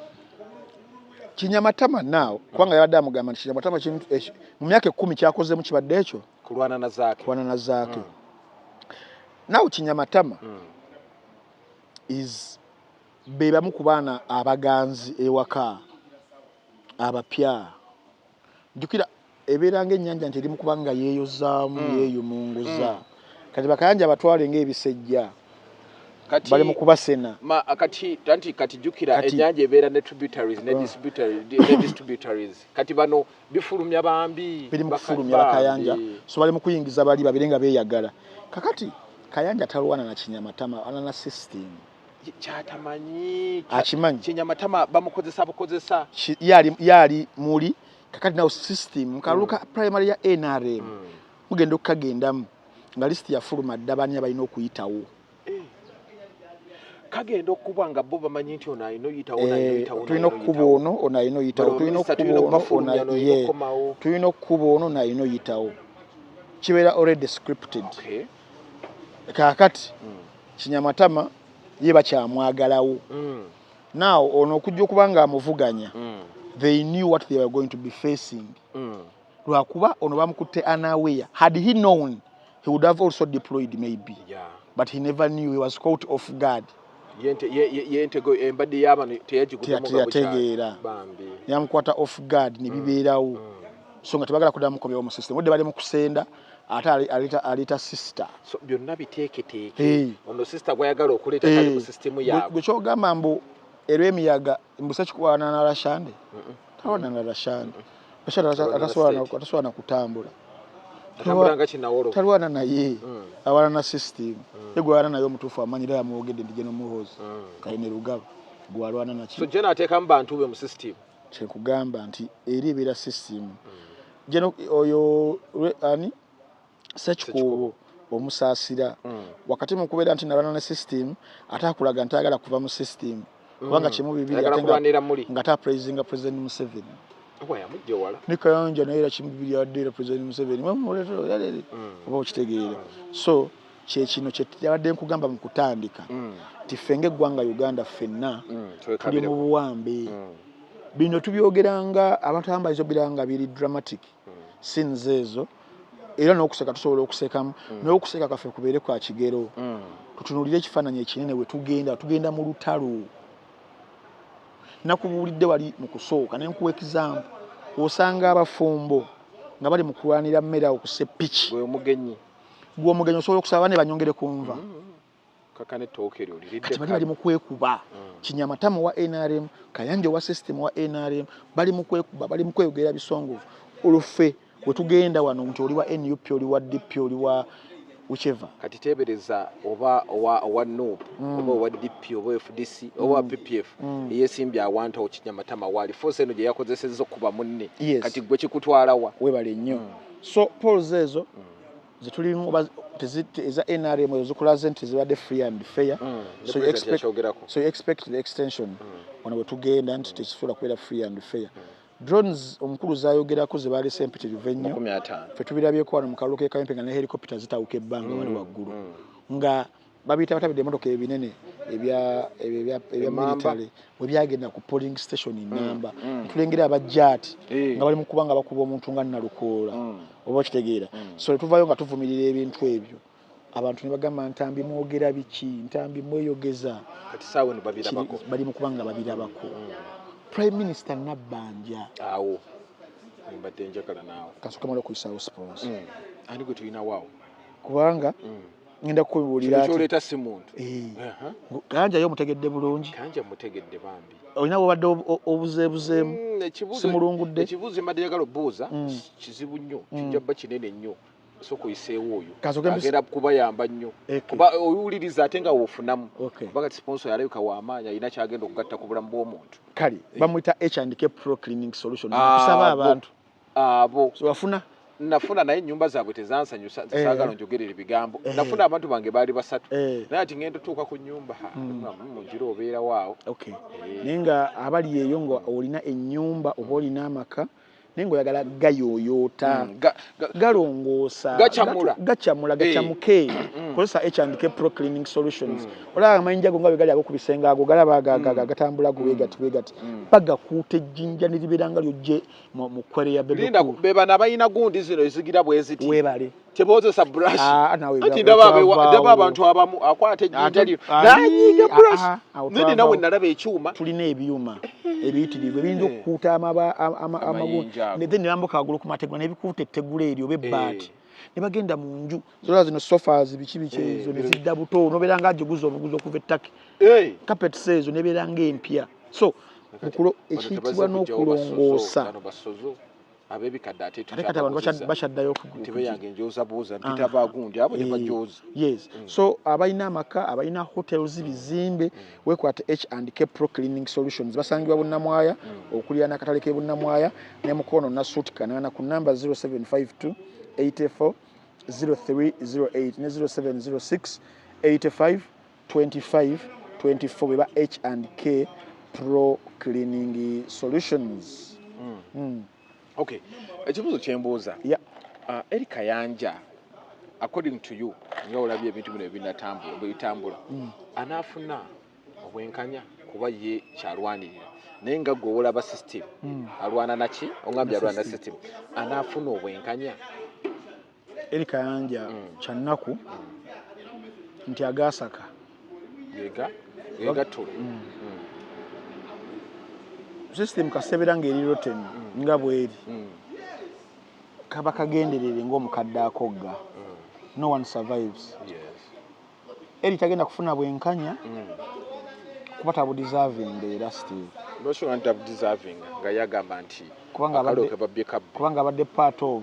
Kinyamatama naawo kubanga yabadde amugamba nti Kinyamatama kintu mu myaka 10 kyakozeemu kibadde ekyo kulwana na zaake. Naawo Kinyamatama is bebamu ku baana abaganzi ewaka abapya. Jukira ebeera ng'ennyanja nti eri mu kubanga yeeyozaamu yeeyumunguza. Kati bakayanja abatwale ng'ebisejja bali mu kubasena. Kati jukira ennyanja ebeera ne tributaries ne distributaries. Kati bano bifulumya bambi. Biri mu kufulumya bakayanja. So bali mu kuyingiza bali babiri nga beeyagala. Kakati Kayanja talwana na Kinyamatama ana na system. Kyatamanyi. Akimanyi. Kinyamatama bamukozesa. Yali muli kakati na system kaluka primary ya NRM. Mugenda okukagendamu nga list ya fuluma ddabani abalina okuyitawo. Kagenda okuba nga bo bamanyi nti ono ayina oyitawo tulina okuba ono ono ayina oyitawo tulina okuba ono ayina oyitawo kibeera already scripted. Kakati Kinyamatama ye bakyamwagalawo. Now ono okujja okuba nga amuvuganya they knew what they were going to be facing. Lwakuba ono bamukutte unaware. Had he known he would have also deployed maybe. But he never knew. He was caught off guard. Teyategeera yamukwata off guard ne bibeerawo. So nga tebagala kuddamu mukomyewo mu system odde bali mu kusenda ate alita sister. So byonna biteeketeeke ono sister gwayagala okuleeta kali mu system yaabwe. Gwe kyogamba mbu erw'emiyaga mbuse kikwana na Rashande tawana na Rashande ataswana kutambula talwana naye awana na system egwana nayo omutuufu amanyira yamwogedde ndi General Muhoozi Kayine Lugaba gwalwana na so jena ateekamu bantu be mu system kyekugamba nti eri ebeera system jeno oyo ani Sechikubo omusaasira wakati mu kubeera nti nalwana na system atakulaga nti ayagala kuva mu system kubanga kimu bibiri nga ta praising President Museveni. Ni Kayanja naye era kimu bibiri yadde President Museveni oba okitegeera. So kino kyabadde nkugamba mu kutandika ti ffenge eggwanga Uganda ffenna tuli mu buwambe. Bino tubyogeranga abantu abayinza obiranga biri dramatic scenes ezo era n'okuseka tusobola okusekamu n'okuseka kaffe kubeere kwa kigero tutunuulire ekifaananyi ekinene we tugenda mu lutalo. Nakubuulidde wali mu kusooka ne nkuwa example osanga abafumbo nga bali mu kulwanira mmere awo ku seppiki gwe omugenyi osobola okusaba ne banyongere ku nva kati bali mu kwekuba. Kinyamatama wa NRM Kayanja wa system wa NRM bali mu kwekuba bali mu kweyogera bisongovu oluffe we tugenda wano nti oli wa NUP oli wa DP oli wa whichever. Kati tebereza oba wa NUP oba wa DP oba FDC oba PPF yesimbya awantu Kinyamatama wali force eno gye yakozesezza okuba munne kati gwe kikutwala wa webale nnyo. So polls ezo zetulimu eza NRM ezo zikulaze nti zibadde free and fair. So you expect the extension wano we tugenda nti tekisobola kubeera free and fair. Drones omukulu zayogerako ze bali sempitirivu ennyo ffe tubirabyeko wano mu kalulu k'Ekayempe nga ne helicopter zitawuka ebbanga wali waggulu nga babiyita batabidde emmotoka ebinene ebya military we byagenda ku polling station namba tulengera abajjaati nga bali mu kuba nga bakuba omuntu nga Nalukoola oba okitegeera. So tetuvayo nga tuvumirira ebintu ebyo abantu ne bagamba Ntambi mwogera biki Ntambi mweyogeza kati sawe ne babirabako bali mu kubanga babirabako Prime Minister Nabbanja awo mbadde njagala naawe kasooka mala okuyisaawo sponsor ani gwe tulina waawo kubanga ngenda kubuulira ati kyoleeta si muntu Kayanja yo omutegedde bulungi Kayanja mutegedde bambi olina bwobadde obuzeebuzeemu simulungudde ekibuuzo mbadde njagala obbuuza kizibu nnyo kijja bba kinene nnyo sooka oyiseewo oyo agenda kubayamba nnyo kuba owuliriza ate nga woofunamu kuba kati sponsor yalabika w'amaanyi alina kyagenda okugatta ku bulamu bw'omuntu kale bamuyita H&K Pro Cleaning Solution kusaba abantu abo wafuna nafuna naye ennyumba zaabwe tezansanyusa saagala njogerera ebigambo nafuna abantu bange baali basatu naye ati ngenda tuuka ku nnyumba mugira obeera waawo naye nga abali eyo nga olina ennyumba oba olina amaka naye ng'oyagala gayooyoota galongoosa gakyamula gakyamuke kozesa H&K Pro Cleaning Solutions olaba amayinja go nga bwe gali ago ku bisenge ago galaba gatambula bwegati bagakuuta ejjinja ne libeera nga lyojje mu kkwere ya linda bebana abalina gundi zino ezigira bwe ziti weebale tebozesa brush ati ndaba abantu abamu akwata ejjinja lino nanyiga brush nini nawe nalaba ekyuma tulina ebyuma ebiyitirivu ebiyinza okukuuta amagundi ne bambuka agulu ku mategula ne bikuuta ettegula eryo oba ebbaati ne bagenda mu nju zola zino sofas biki ezo ne zidda buto nobeera nga agiguza obuguzi okuva ettaki carpets ezo nebeera ng'empya so ekiyitibwa n'okulongoosa abebikadde ate kati abantu bakyaddayo tebeyange njoza buuza mpita bagundi abo ne bajoza yes so abalina amaka abalina hotels bizimbe wekwate H&K Pro Cleaning Solutions basangibwa Bunnamwaya okulira n'akatale ke Bunnamwaya ne Mukono na Suit Kanana ku namba 0752 84 0308 ne 0706 85 25 24 beba H&K Pro Cleaning Solutions. Okay. Ekibuzo kyembuuza. Eri Kayanja, according to you, nga olabye ebintu bino ebitambula. Anaafuna obwenkanya kuba ye kyalwanirira. Naye nga gwe olaba system. Alwana naki? Ongambye alwana system. Anaafuna obwenkanya. Eri Kayanja kyannaku nti agaasaka. Yega tulu. System kasebera ng'eri rotten nga bweri kaba kagenderere ng'omukadde akogga no one survives eri tagenda kufuna bwenkanya kuba tabu deserving era still nga yagamba nti kubanga abadde part of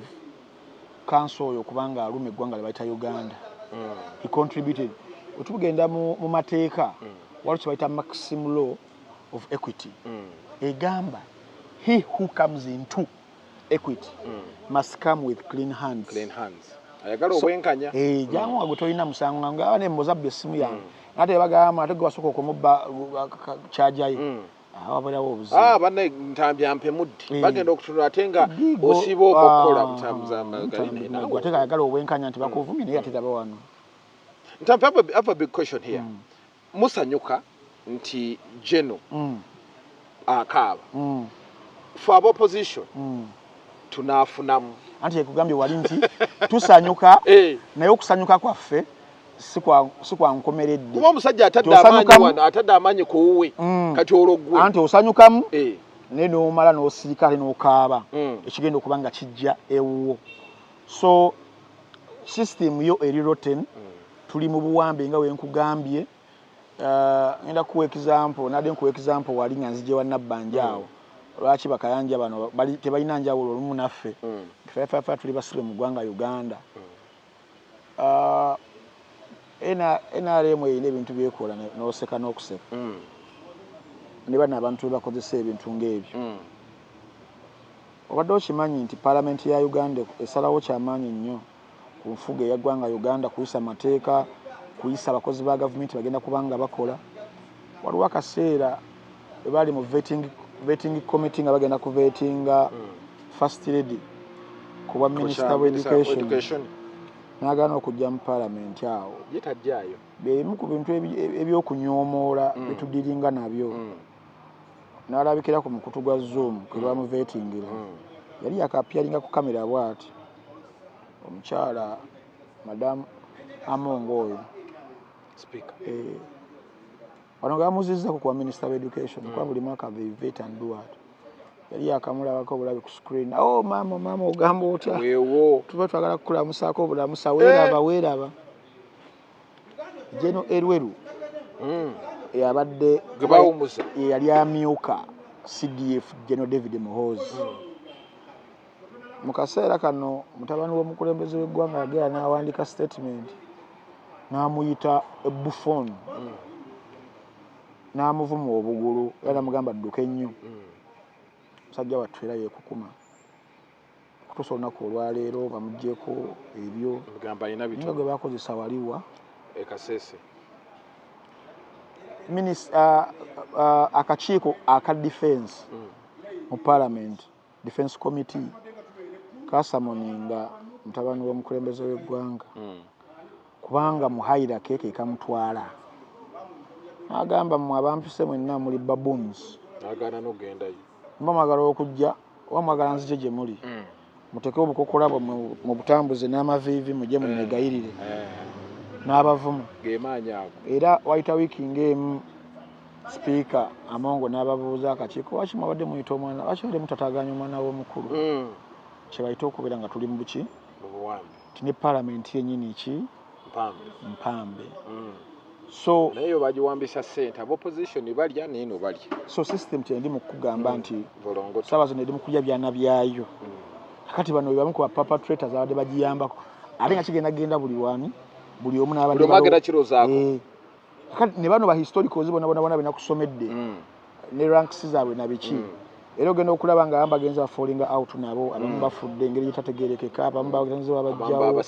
council oyo kubanga aluma eggwanga lye bayita Uganda he contributed otugenda mu mateeka waliwo kye bayita maximum law of equity egamba he who comes into equity must come with clean hands. Ayagala obwenkanya. Jangu nga gutolina musango nga aba ne mozabbe essimu yange. Ate bagamba ate gwe wasooka okumubba kyajayo. Wabulawo obuzibu. Banne Ntambi ampe muddi. Bagenda okutunula ate nga osiba okukola mutambuzagalina. Nawe ate ayagala obwenkanya nti bakuvumye naye ate taba wano. Ntambi, I have a big question here. Musanyuka nti Jeno akaaba for opposition tunaafunamu anti ekugambye wali nti tusanyuka naye okusanyuka kwaffe si kwa nkomeredde kuba omusajja atadde amaanyi ku wuwe kati olwo anti osanyukamu naye n'omala n'osirika ate n'okaaba ekigenda okuba nga kijja ewuwo so system yo eri rotten tuli mu buwambe nga wenkugambye ngenda kuwa example nadde nkuwa example wali nga nzije wa Nabbanja awo lwaki bakayanja bano tebalina njawulo olumu naffe ffe tuli basibe mu ggwanga Uganda NRM erina ebintu byekola n'oseka n'okuseka ne bano abantu bakozesa ebintu ng'ebyo obadde okimanyi nti paalamenti ya Uganda esalawo kyamaanyi nnyo ku nfuga eya ggwanga Uganda kuyisa amateeka kuyisa abakozi ba gavumenti bagenda kubanga bakola waliwo akaseera bali mu vetting committee nga bagenda ku vettinga first lady kuba minister of education n'agaana okujja mu paalamenti awo yetajjayo beemu ku bintu ebyokunyoomoola bitudiringa nabyo n'alabikira ku mukutu gwa Zoom kwe bamuvetingira yali yakapyalinga ku kamera bw'ati omukyala madamu Amongo oyo speaker wano gamuzizza ku Minister of Education kwa buli mwaka vivet and do what yali akamulabako obulabi ku screen mama ogamba otya weewo tuba twagala kukulamusako obulamusa weeraba Jeno Erweru yabadde gebawumuza yali amyuka CDF General David Muhoozi mu kaseera kano mutabani w'omukulembeze w'eggwanga yagera n'awandiika statement n'amuyita ebuffon n'amuvuma obugulu era namugamba dduka ennyo musajja wattu era yeekukuma kutuusa olunaku olwaleero bamuggyeko ebyo nga gwe bakozesa waliwa ekasese akakiiko aka defense mu parliament defense committee kasamoninga mutabani w'omukulembeze w'eggwanga kubanga muhayira keke kamutwala agamba mu abampise mwenna muli baboons agana n'ogendayo mwagala okujja mwagala nzije gye muli muteke obukokola mu butambuze n'amaviivi mujje munegayirire n'abavumu gemaanyi ago era wayita wiiki ng'emu speaker Amongo n'ababuuza akakiiko lwaki mwabadde muyita omwana lwaki badde mutataganya omwana w'omukulu kye bayita okubeera nga tuli mu buki tine palamenti yennyini ki mpambe so naye bagiwambisa ssente ab'opposition balya neeno balya so system kyendi mu kugamba nti saawa zino eri mu kulya byana byayo kakati bano bebamu ku perpetrators abadde bagiyambako ate nga kigenda buli wani buli omu n'abadde kirozaako kakati ne bano bahistoricals bona benakusomedde ne ranks zaabwe na biki era ogenda okulaba nga amba genza falling out nabo abamu bafudde engeri gitategerekeka abamu bagenze babajjawo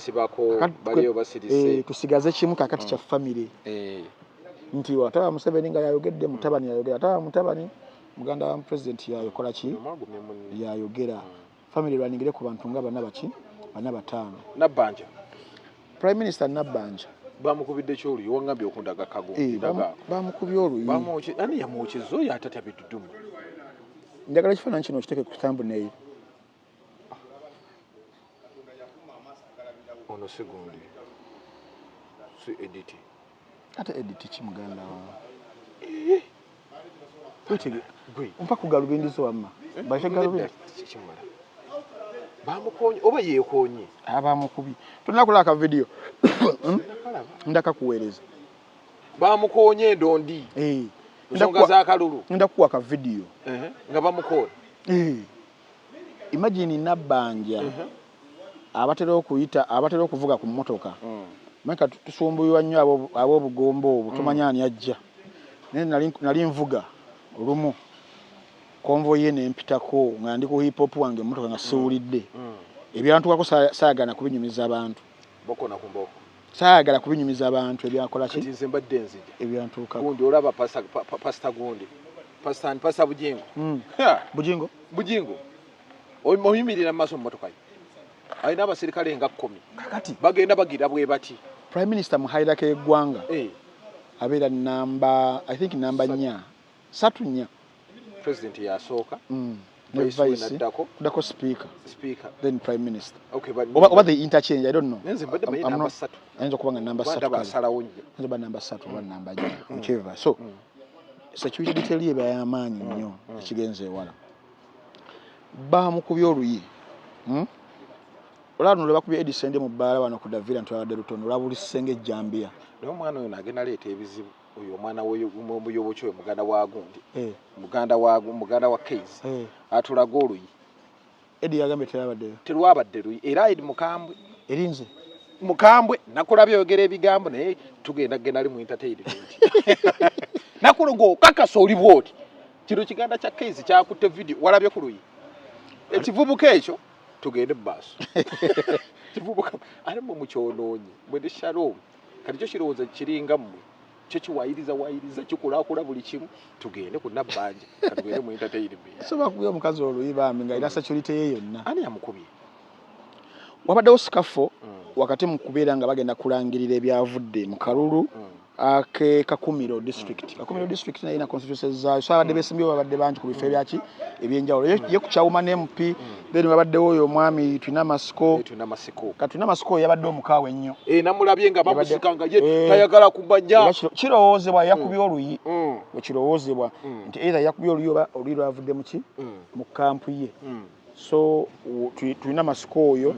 tusigaze kimu kakati kya family nti wataba Museveni nga yayogedde mutabani yayogera ataba mutabani muganda wa president yayokola ki yayogera family lwaningire ku bantu nga bana batano Nabbanja Prime Minister Nabbanja bamukubidde kyoluyi wangambye okundaga kago bamukubye oluyi ani yamukizo yatatya bidudumu njagala ekifaananyi kino okiteeke ku thumbnail ono segundi si edit ate edit ki muganda wetege mpaka kugalubindizo wamma baite galubindi kimala bamukonye oba yeekonye abamukubi tulina kulaka video ndaka kuweereza bamukonye ndondi nsonga za kalulu ndakuwa ka video nga bamukola imagine Nabbanja abatera okuvuga ku mmotoka maka tusumbuywa nnyo ab'obugombo obwo tumanya ani ajja naye nali nvuga olumu konvoyi ye nempitako nga ndi ku hip hop wange mmotoka nga siwulidde ebyantukako saagana kubinyumiza abantu boko na kumboko saagala kubinyumiza abantu ebyakola ki nze mbadde nzija ebyantuka gundi olaba pasta gundi pasta bujingo bujingo oyimirira mu maaso mu motoka ye ayina abasirikale nga 10 kakati bagenda bagira bwe bati Prime Minister muhairako eggwanga abeera namba 4 3 president yasooka vice kudako speaker then Prime Minister okay but oba the interchange I don't know nze mbadde bayi namba 3 ayinza kuba nga namba 3 basalawo nnyo ayinza kuba namba 3 oba namba 4 whichever so security detail ye bayamaanyi nnyo ekigenze ewala bamukubye oluyi olano lwe bakubye Edison mu bbaala wano ku Davira ntwalade Lutono olwabuli Senge Jambia naye omwana oyo nagenda leeta ebizibu oyo omwana w'omuyobo kyo muganda wa gundi muganda wa Case atulaga oluyi Edi yagambye terwabadde luyi era Edi mukambwe erinze mukambwe nakulabye oyogera ebigambo naye tugenda ali mu entertainment nakulogo kakasa oli bwoti kino kiganda kya Case kyakutte video walabye ku luyi ekivubuka ekyo tugende baaso kivubuka ari mu mukyononyi mwede Shalom kati kyo kirowooza kiringa mmwe kyo kiwayiriza kikulakula buli kimu tugende ku Nabbanja katugende mu entertainment so bakubye omukazi oluyi bambi nga ira security ye yonna ani yamukubye wabaddewo sikafo wakati mu kubeera nga bagenda kulangirira ebyavudde mu kalulu ake Kakumiro district. Kakumiro district na ina constituencies za so abadde besimbiwa babadde bantu ku bifo byaki ebyenjawulo. Ye ku Kyawuma ne MP then babadde oyo mwami Twina Masiko. Katwina Masiko yabadde omukaawe ennyo. Namulabye nga bamusikanga ye tayagala kubanja. Kirowoozebwa yakubye oluyi. Kirowoozebwa nti either yakubye oluyi oba oluyi lwavudde mu kampu ye. So Twina Masiko oyo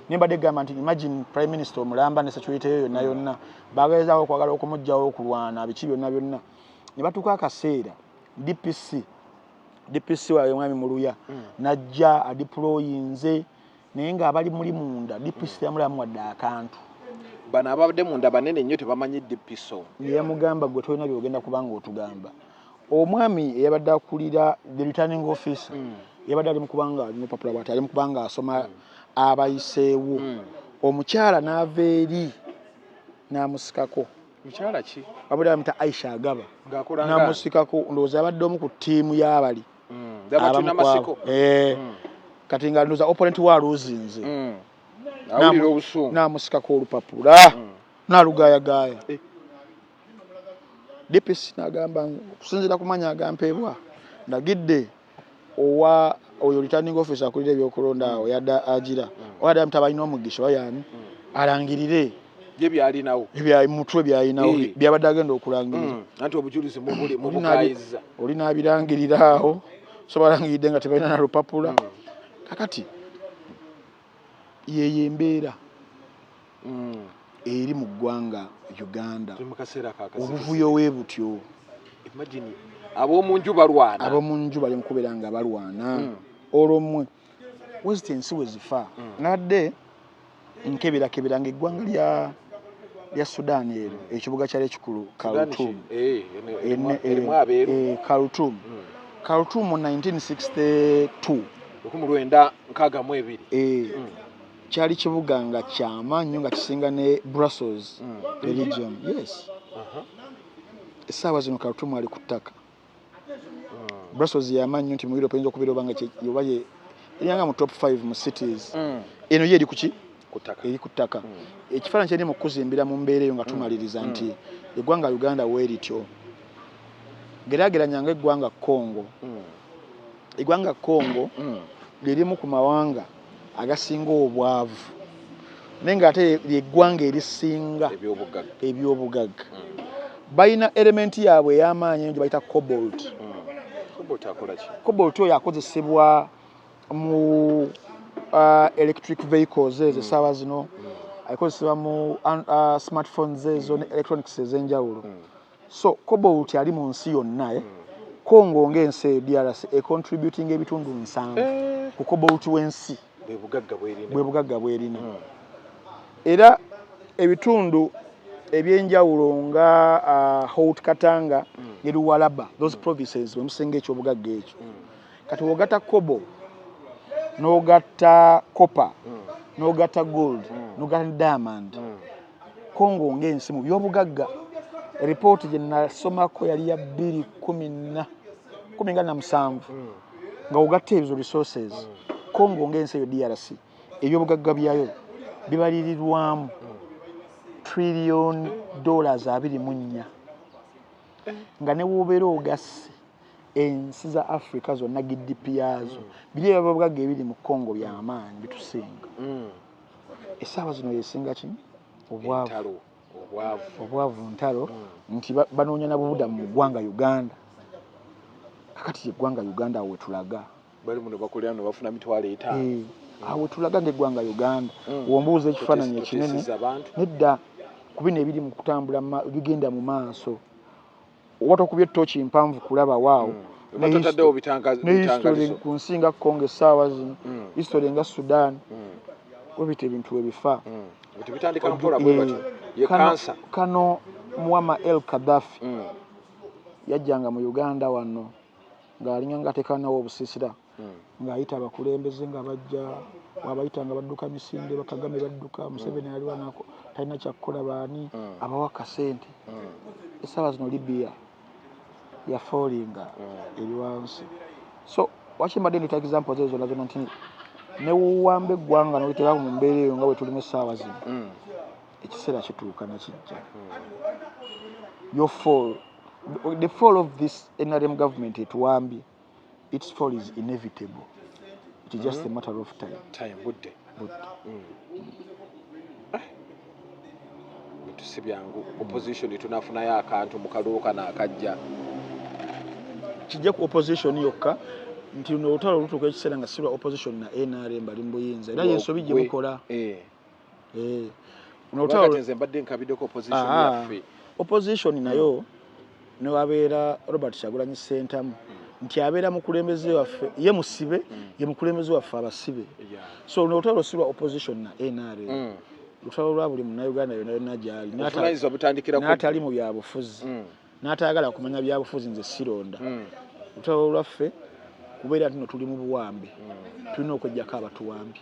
nimbadde gamba nti imagine prime minister omulamba ne security yonna yonna bagezaako okwagala okumugjawo okulwana biki byonna byonna ne batuuka akaseera DPC wawe mwami Muluya najja adeployinze naye nga abali muli munda DPC yamulamu wadde akantu bano abadde munda banene nnyo tebamanyi DPC yamugamba gwe tolina byogenda kubanga otugamba omwami eyabadde akulira the returning officer yabadde ali mu kubanga ali mu papula bwati ali mu kubanga asoma abayiseewo omukyala n'ava eri n'amusikako mukyala ki abadde amuta Aisha Agaba ng'akulanga n'amusikako ndowooza abadde omu ku ttiimu y'abali Twina Masiko kati nga ndowooza opponent wa aluzinze awulira obusungu n'amusikako olupapula n'alugaayagaaya DPC n'agamba okusinziira ku mannya agampeebwa ndagidde owa oyo returning officer akulira ebyokulonda awo yadda agira wadde mutabalina omugisha wayani alangirire bye byalinawo mutwe byalinawo byabadde agenda okulangirira anti obujulizi mu bukayiza oli n'abirangirira awo so balangiridde nga tebalina na lupapula kakati yeyo embeera eri mu ggwanga Uganda obuvuyo weebutyo imagine ab'omunju balwana ab'omunju bali mu kubeera nga balwana olwomwe wezi ensi wezifa nadde nkebera ng'eggwanga lya Sudan ero ekibuga kyali ekikulu Khartoum Khartoum Khartoum mu 1962 kyali kibuga nga kyamaanyi nga kisinga ne Brussels Belgium yes essaawa zino Khartoum ali ku ttaka Brussels yamanyi nti mu Europe oyinza okubeera obanga yobaye eriyanga mu top 5 mu cities eno ye eri kuki eri ku ttaka ekifaananyi kyeri mu kuzimbira mu mbeera eyo nga tumaliriza nti eggwanga Uganda weerityo geraageranyanga eggwanga Congo lirimu ku mawanga agasinga obwavu naye ng'ate lyeggwanga erisinga ebyobugagga balina elementi yaabwe ey'amaanyi gye bayita cobalt cobalt oyo akozesebwa mu electric vehicles ezo essaawa zino akozesebwa mu smartphones ezo ne electronics ez'enjawulo so cobalt ali mu nsi yonna Congo ng'ensi eyo DRC econtributing ebitundu 7 ku cobalt w'ensi bwe bugagga bwerina era ebitundu ebyenjawulo nga Haut Katanga ne Lualaba those provinces bemusenga ekyobugagga ekyo kati wogata kobo n'ogatta copper n'ogatta gold n'ogatta diamond Congo ng'ensi mu byobugagga report gye nasomako yali ya 2017 nga ogatta ezo resources Congo ng'ensi eyo DRC ebyobugagga byayo bibalirirwamu $24 trillion nga ne wobeera ogasse ensi za Africa zonna GDP yazo biri ebyobugagga ebiri mu Congo by'amaanyi bitusinga essaawa zino yesinga ki obwavu ntalo nti banoonya na bubudamu mu ggwanga Uganda kakati eggwanga Uganda awo wetulaga bali muno bakolera no bafuna mitwalo 5 awo tulaga ng'eggwanga Uganda wombuuza ekifaananyi ekinene nedda ku bino ebiri mu kutambula bigenda mu maaso oba tokubye ettooki mpanvu kulaba waawo ne history ku nsi nga Congo essaawa zino history nga Sudan webita ebintu webifa bitandika mpola bwe bati ye kansa kano Muammar el-Gaddafi yajjanga mu Uganda wano ng'alinga ng'ateekanawo obusiisira ng'ayita abakulembeze nga bajja wabayita nga badduka misinde Kagame badduka Museveni aliwa nako talina kyakukola baani abawa kasente essaawa zino Libya yafoolinga eri wansi so wakimbadde ndita examples ezo nazo nti ne wuwamba eggwanga n'olitera mu mbeera eyo nga bwe tulimu essaawa zino ekiseera kituuka nakijja. Your fall, the fall of this NRM government etuwambye, its fall is inevitable. It is just a matter of time. Budde. Tusibyangu opposition tunafunayo akantu mu kalooka n'akajja. Kijja ku opposition yokka nti olutalo lutuuka ekiseera nga sirwa opposition na NRM bali mu buyinza era yensobi gye mukola. Nze mbadde nkabiddeko opposition yaffe. Opposition nayo ne wabeera Robert Kyagulanyi Ssentamu nti abeera mukulembeze waffe ye musibe ye mukulembeze waffe abasibe. So olutalo sirwa opposition na NRM. Lutalo lwa buli Munnayuganda yonna gyali n'atali mu byabufuzi n'atayagala kumanya byabufuzi nze sironda. Lutalo lwaffe kubeera tuno tuli mu buwambe tulina okwejjako abatuwambi.